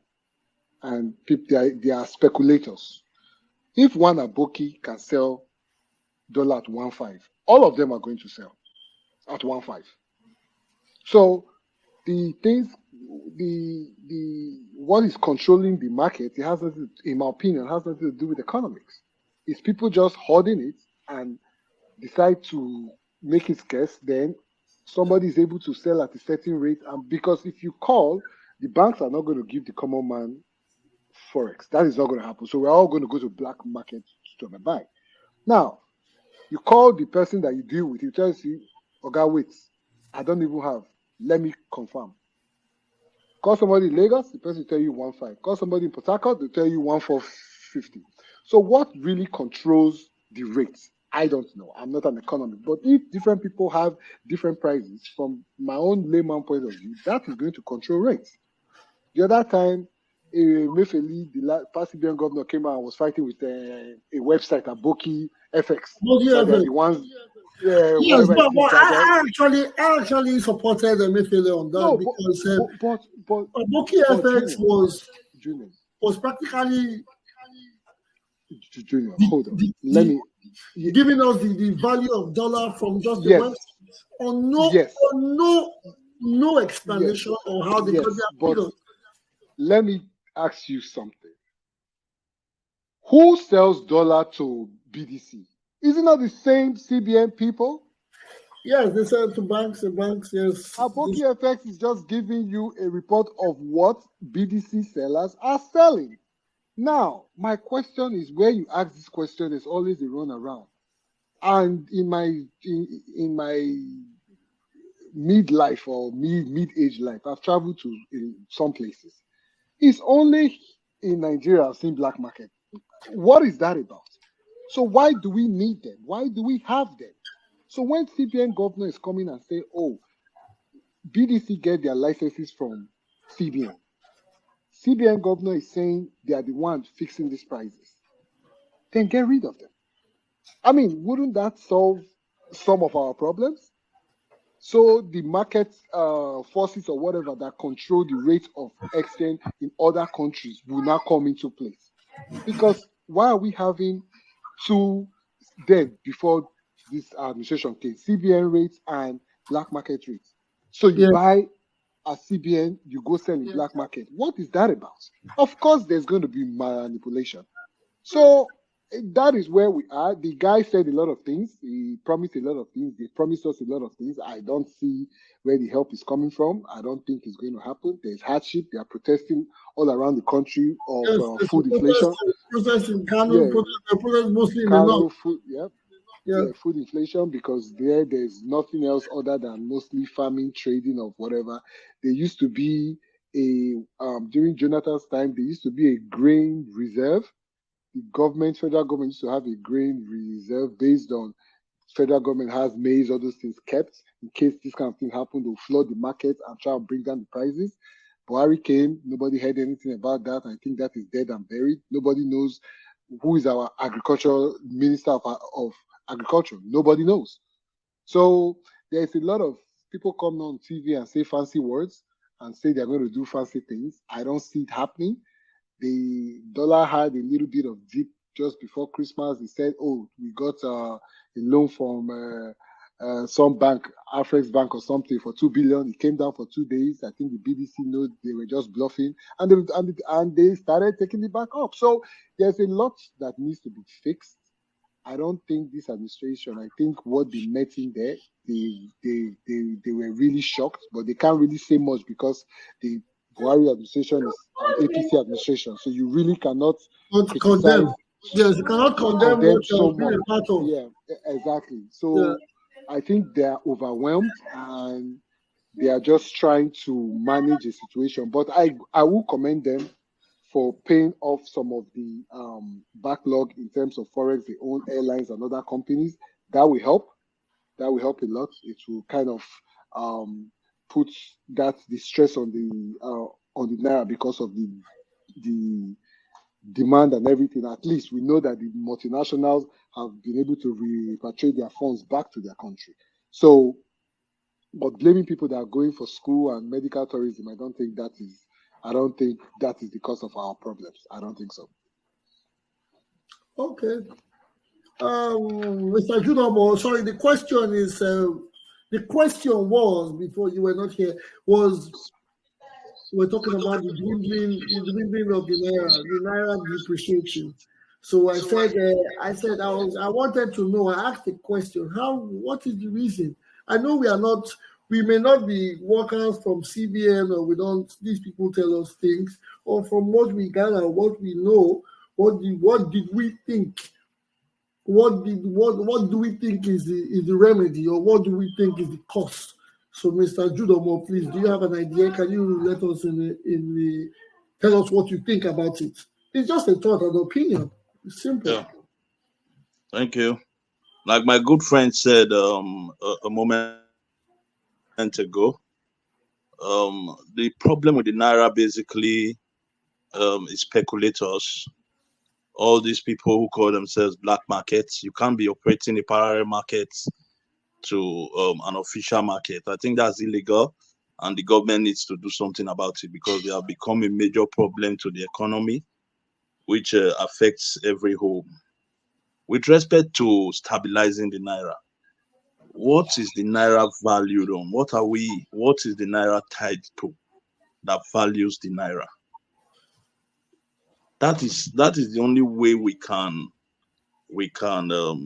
And people, they are speculators. If one Aboki can sell dollar at 1.5, all of them are going to sell at 1.5. So the things, what is controlling the market, it has nothing, in my opinion, has nothing to do with economics. It's people just hoarding it and decide to make it scarce. Then somebody is able to sell at a certain rate, and because if you call, the banks are not going to give the common man forex. That is not going to happen. So we're all going to go to black market to buy. Now, you call the person that you deal with, he tells you, "Okay, wait, I don't even have. Let me confirm." Call somebody in Lagos, the person will tell you 1.5. Call somebody in Port Harcourt, they'll tell you 1.450. So what really controls the rates? I don't know. I'm not an economist. But if different people have different prices, from my own layman point of view, that is going to control rates. The other time, Mefeli, the past CBN governor, came out and was fighting with a website, Aboki FX. The ones, yes, but I actually supported Mefeli on that, because Aboki FX was practically Junior, hold on. Let me. Giving us the value of dollar from just the Yes. web, or no, Yes. or no explanation on how they got Yes, their but freedom. let me ask you something. Who sells dollar to BDC? Isn't that the same CBN people? Yes, they sell to banks. The banks, yes. Aboki FX is just giving you a report of what BDC sellers are selling. Now, my question is, where you ask this question, there's always a run around. And in my midlife or mid-age life, I've traveled to some places. It's only in Nigeria I've seen black market. What is that about? So why do we need them? Why do we have them? So when CBN governor is coming and say, oh, BDC get their licenses from CBN, CBN governor is saying they are the ones fixing these prices, then get rid of them. I mean, wouldn't that solve some of our problems? So the market forces or whatever that control the rate of exchange in other countries will now come into place. Because why are we having two then before this administration came? CBN rates and black market rates. So you buy a CBN, you go sell in black market. What is that about? Of course, there's going to be manipulation. So that is where we are. The guy said a lot of things. He promised a lot of things. They promised us a lot of things. I don't see where the help is coming from. I don't think it's going to happen. There's hardship. They are protesting all around the country of food inflation. Protesting Kano, protest mostly in the north. Food, food inflation, because there's nothing else other than mostly farming, trading, of whatever. There used to be during Jonathan's time, there used to be a grain reserve. The federal government used to have a grain reserve based on federal government has maize, all those things kept in case this kind of thing happened. They'll flood the market and try and bring down the prices. Buhari came, nobody heard anything about that. I think that is dead and buried. Nobody knows who is our agricultural minister of agriculture. Nobody knows. So there's a lot of people come on TV and say fancy words and say they're going to do fancy things. I don't see it happening. The dollar had a little bit of dip just before Christmas. They said, oh, we got a loan from some bank, Afrex Bank or something, for 2 billion. It came down for 2 days. I think the BDC know they were just bluffing, and they started taking it back up. So there's a lot that needs to be fixed. I don't think this administration, I think what they met in there, they were really shocked, but they can't really say much because the Buhari administration is an APC administration, so you really cannot condemn. Yes, you cannot condemn so much. Yeah, exactly. So I think they are overwhelmed and they are just trying to manage a situation. But I will commend them for paying off some of the backlog in terms of forex, their own airlines and other companies. That will help. That will help a lot. It will kind of put the stress on the naira because of the demand and everything. At least we know that the multinationals have been able to repatriate their funds back to their country. So, but blaming people that are going for school and medical tourism, I don't think that is the cause of our problems. I don't think so. Okay. Mr. Junomo, sorry, the question is, the question was, before you were not here, was we're talking about the dwindling of the naira depreciation. So I said, I wanted to know. I asked the question: what is the reason? I know we may not be workers from CBN, or we don't. These people tell us things, or from what we gather, what we know. What did we think? What do we think is the remedy, or what do we think is the cost? So, Mr. Judomo, please, do you have an idea? Can you let us tell us what you think about it? It's just a thought, an opinion. It's simple. Yeah. Thank you. Like my good friend said a moment ago, the problem with the naira basically is speculators. All these people who call themselves black markets. You can't be operating a parallel market to an official market. I think that's illegal, and the government needs to do something about it because they have become a major problem to the economy. which affects every home. With respect to stabilizing the naira, what is the naira valued on? What is the naira tied to that values the naira? That is the only way we can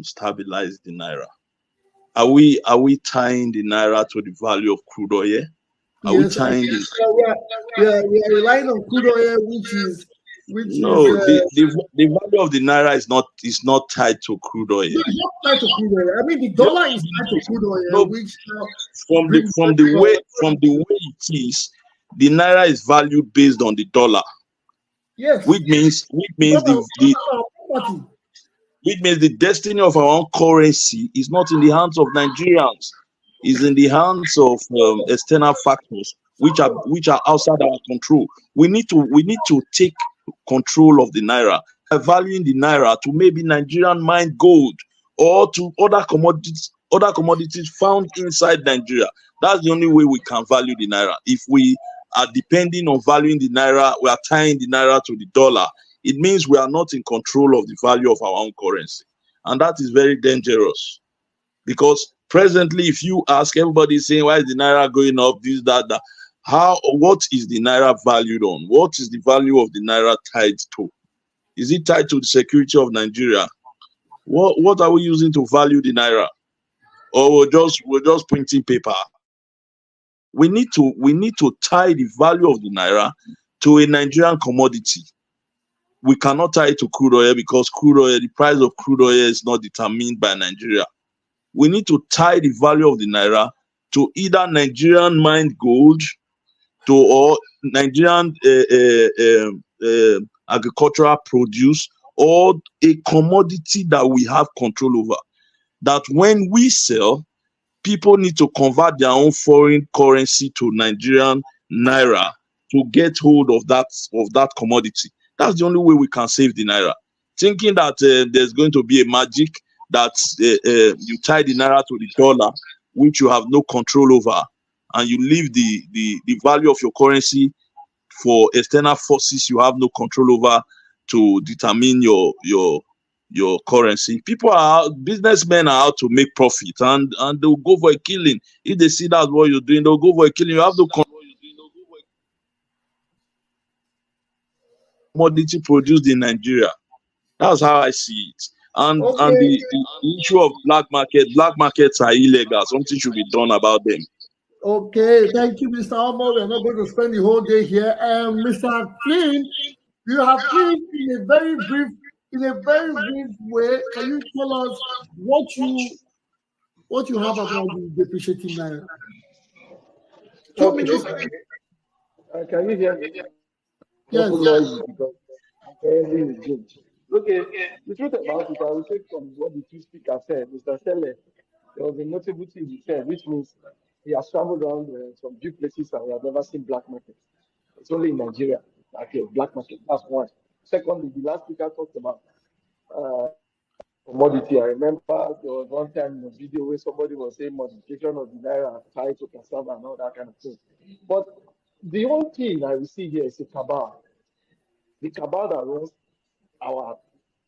stabilize the naira. Are we tying the naira to the value of crude oil? Are we Yes, tying the we are relying on crude oil, which no, is the value of the naira is not tied to crude oil. no, it's not tied to crude oil. I mean, the No, dollar is tied to crude oil, no, which from brings the way it is, the naira is valued based on the dollar, yes, which means dollar property. which means the destiny of our own currency is not in the hands of Nigerians, is in the hands of external factors which are outside our control. We need to take control of the naira by valuing the naira to maybe Nigerian mine gold or to other commodities found inside Nigeria. That's the only way we can value the naira. If we are depending on valuing the naira, we are tying the naira to the dollar. It means we are not in control of the value of our own currency. And that is very dangerous. Because presently, if you ask, everybody saying, why is the naira going up, this, that, that. What is the naira valued on? What is the value of the naira tied to? Is it tied to the security of Nigeria? What are we using to value the naira? Or we're just printing paper? We need to tie the value of the naira to a Nigerian commodity. We cannot tie it to crude oil because the price of crude oil is not determined by Nigeria. We need to tie the value of the naira to either Nigerian mined gold or Nigerian agricultural produce or a commodity that we have control over. That when we sell, people need to convert their own foreign currency to Nigerian naira to get hold of that commodity. That's the only way we can save the naira. Thinking that there's going to be a magic that you tie the naira to the dollar, which you have no control over, and you leave the value of your currency for external forces you have no control over to determine your currency. Businessmen are out to make profit, and they'll go for a killing. If they see that's what you're doing, they'll go for a killing. You have no commodity produced in Nigeria. That's how I see it. And Okay, the issue of black markets are illegal. Something should be done about them. okay. Thank you, Mr. Almo. We're not going to spend the whole day here. Mr. Flynn, you have been in a very brief way. Can you tell us what you have about the depreciating naira? 2 minutes. Okay. Can you hear me? Yes. Not noisy because I'm currently in the gym. Okay, the truth about it, I will take from what the two speakers said. Mr. Sele, there was a notable thing he said, which means he has traveled around some few places and he has never seen black market. It's only in Nigeria, okay, black market. That's one. Secondly, the last speaker talked about uh, commodity. I remember there was one time in a video where somebody was saying modification of the naira tied to cassava and all that kind of thing. But the only thing I will see here is a cabal. The cabal that runs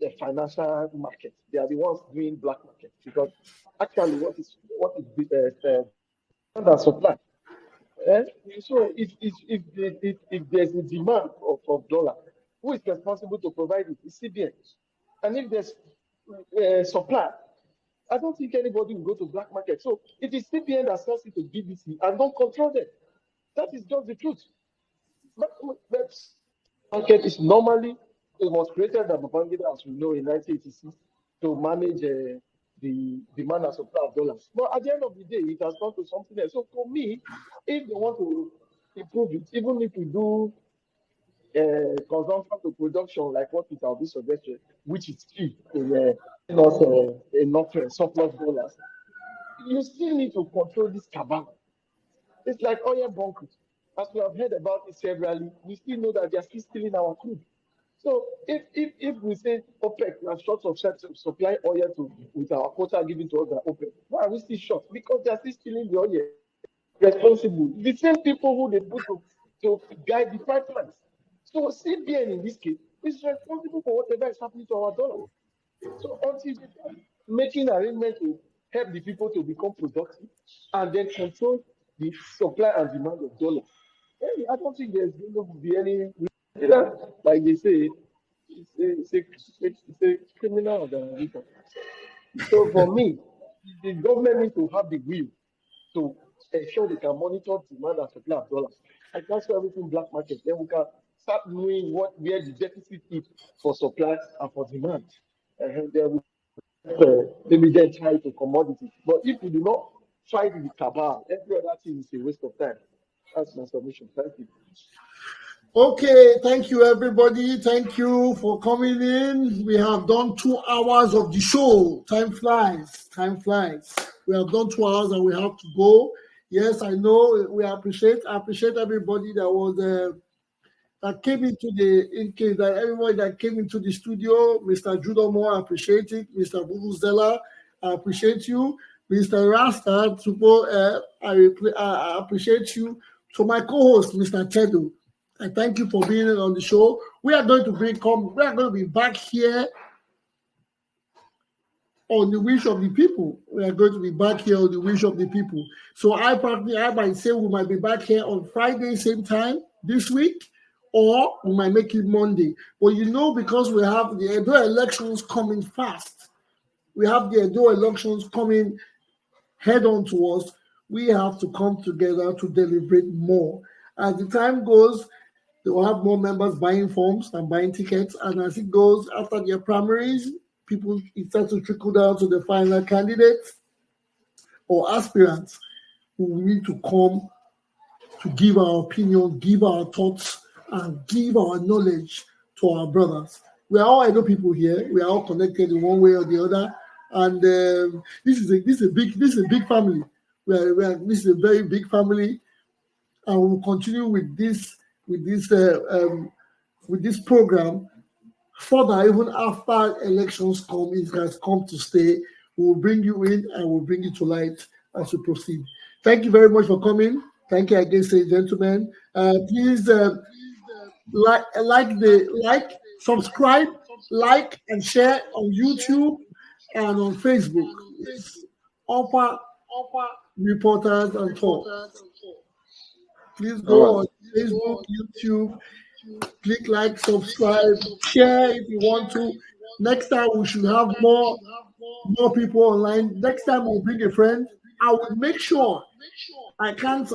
the financial market. They are the ones doing black market because actually what is demand and supply. Eh? So if there's a demand of dollar, who is responsible to provide it? It's CBN. And if there's supply, I don't think anybody will go to black market. So it is CBN that sells it to BBC and don't control them. That is just the truth. But market is normally, it was created by Babangida, as we know, in 1986 to manage the demand and supply of dollars. But at the end of the day, it has gone to something else. So for me, if they want to improve it, even if we do consumption to production, like what it will be suggested, which is key in not enough surplus dollars, you still need to control this cabal. It's like oil bunkers. As we have heard about it severally, we still know that they are still stealing our crude. So if we say OPEC, we are short of supply oil with our quota given to us by OPEC, why are we still short? Because they are still stealing the oil responsible. The same people who they put to guide the pipelines. So CBN in this case is responsible for whatever is happening to our dollar. So until they start making arrangements to help the people to become productive and then control the supply and demand of dollar, I don't think there's going to be any, like they say, it's a criminal organization. So for me, the government needs to have the will to ensure they can monitor demand and supply of dollars. I transfer everything black market, then we can start knowing where the deficit is for supply and for demand. And then we maybe then try to commodities. But if we do not fight the cabal, every other thing is a waste of time. That's my submission. Thank you. Okay, thank you, everybody. Thank you for coming in. We have done 2 hours of the show. Time flies. Time flies. We have done 2 hours and we have to go. Yes, I know. I appreciate everybody that was that came into everybody that came into the studio. Mr. Judomo, I appreciate it. Mr. Bubuzela, I appreciate you. Mr. Rasta, I appreciate you. To my co-host, Mr. Chedu, I thank you for being on the show. We are going to be back here on the wish of the people. We are going to be back here on the wish of the people. So I might say we might be back here on Friday, same time this week, or we might make it Monday. But because we have the Edo elections coming fast, we have the Edo elections coming head on to us, we have to come together to deliberate more. As the time goes, they will have more members buying forms and buying tickets. And as it goes, after their primaries, it starts to trickle down to the final candidates or aspirants who need to come to give our opinion, give our thoughts, and give our knowledge to our brothers. We are all Edo people here. We are all connected in one way or the other. And this is a big family. This is a very big family, and we will continue with this program further. Even after elections come, it has come to stay. We will bring you in and we'll bring you to light as we proceed. Thank you very much for coming. Thank you again, ladies and gentlemen. Please subscribe, like, and share on YouTube and on Facebook. It's Upper Reporters and Talk. Please go on Facebook, YouTube, click like, subscribe, share if you want to. Next time we should have more people online. Next time we'll bring a friend. I will make sure. I can't.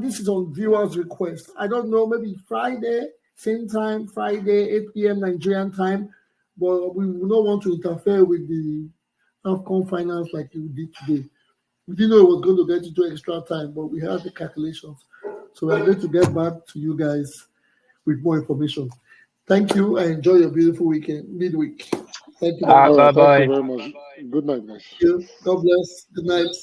This is on viewers' request. I don't know. Maybe Friday, same time, Friday, 8 p.m. Nigerian time. But we will not want to interfere with the AFCON finals like we did today. We didn't know it was going to get into extra time, but we had the calculations. So we are going to get back to you guys with more information. Thank you and enjoy your beautiful weekend, midweek. Thank you. Bye-bye. Thank you very much. Good night, guys. Thank you. God bless. Good night.